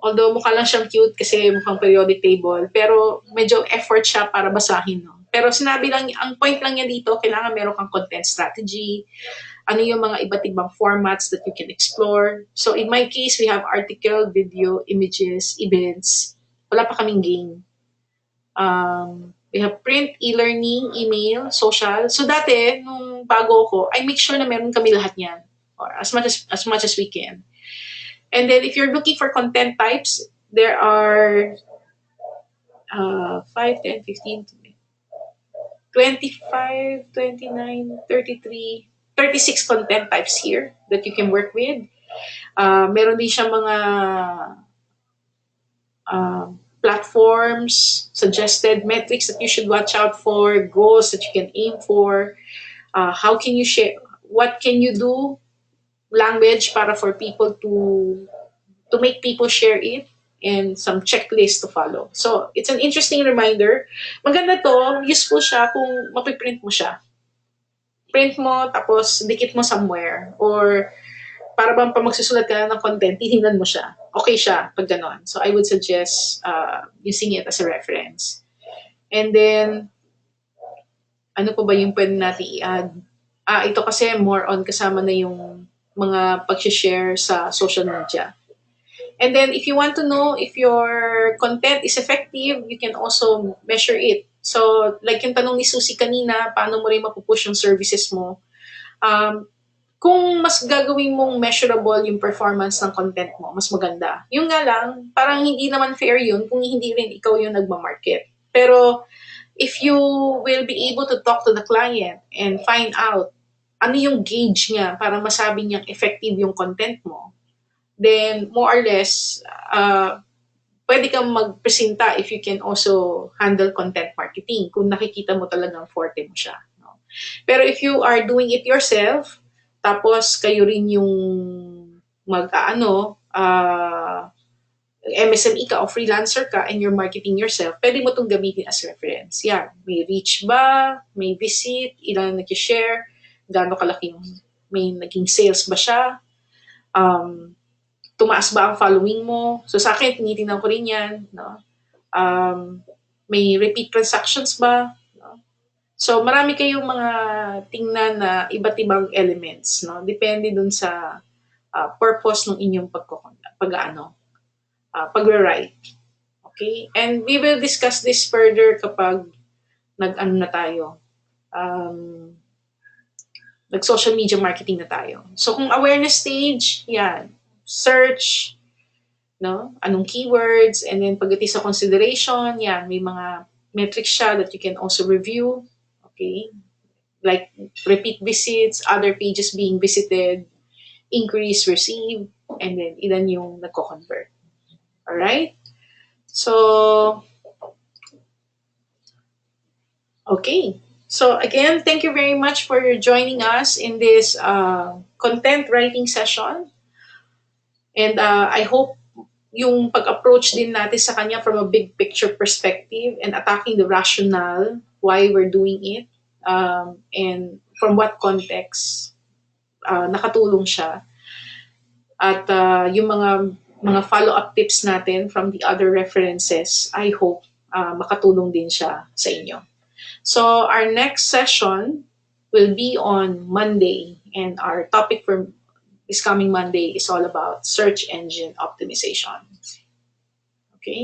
Although mukha lang siyang cute kasi mukhang periodic table, pero medyo effort siya para basahin, no? Pero sinabi lang, ang point lang niya dito, kailangan meron kang content strategy, ano yung mga iba't ibang formats that you can explore. So in my case, we have article, video, images, events. Wala pa kaming game. We have print, e-learning, email, social. So dati, nung bago ko, I make sure na meron kami lahat yan. Or as much as we can. And then if you're looking for content types, there are 5, 10, 15, 25, 29, 33, 36 content types here that you can work with. Meron din siya mga platforms, suggested metrics that you should watch out for, goals that you can aim for, how can you share, what can you do, language para for people to make people share it, and some checklist to follow. So, it's an interesting reminder. Maganda to, useful siya kung mapiprint mo siya. Print mo, tapos dikit mo somewhere. Or, para bang pa magsusulat ka na ng content, titingnan mo siya. Okay siya pag ganon. So, I would suggest using it as a reference. And then, ano pa ba yung pwede natin i-add? Ito kasi more on kasama na yung mga pag-share sa social media. And then, if you want to know if your content is effective, you can also measure it. So, like yung tanong ni Susie kanina, paano mo rin mapupush yung services mo? Kung mas gagawin mong measurable yung performance ng content mo, mas maganda. Yung nga lang, parang hindi naman fair yun kung hindi rin ikaw yung nagmamarket. Pero, if you will be able to talk to the client and find out ano yung gauge niya para masabi niyang effective yung content mo, then more or less, pwede kang magpresenta if you can also handle content marketing kung nakikita mo talagang forte mo siya. No? Pero if you are doing it yourself, tapos kayo rin yung MSME ka o freelancer ka and you're marketing yourself, pwede mo itong gamitin as reference. Yan, may reach ba, may visit, ilan nag-share, gaano kalaki may naging sales ba siya, tumaas ba ang following mo. So sa akin, tinitingnan ko rin yan. No? May repeat transactions ba? No? So marami kayong mga tingnan na iba't ibang elements. No? Depende dun sa purpose ng inyong pag-write. Okay? And we will discuss this further kapag nag-ano na tayo. Nag-social media marketing na tayo. So kung awareness stage, yan. Search, no? Anong keywords, and then pagdating sa consideration, yan, may mga metrics siya that you can also review. Okay? Like repeat visits, other pages being visited, inquiries received, and then ilan yung nagko-convert. Alright? So, okay. So again, thank you very much for joining us in this content writing session. And I hope yung pag-approach din natin sa kanya from a big picture perspective and attacking the rationale why we're doing it and from what context nakatulong siya. At yung mga follow-up tips natin from the other references, I hope makatulong din siya sa inyo. So our next session will be on Monday, and our topic for this coming Monday is all about search engine optimization.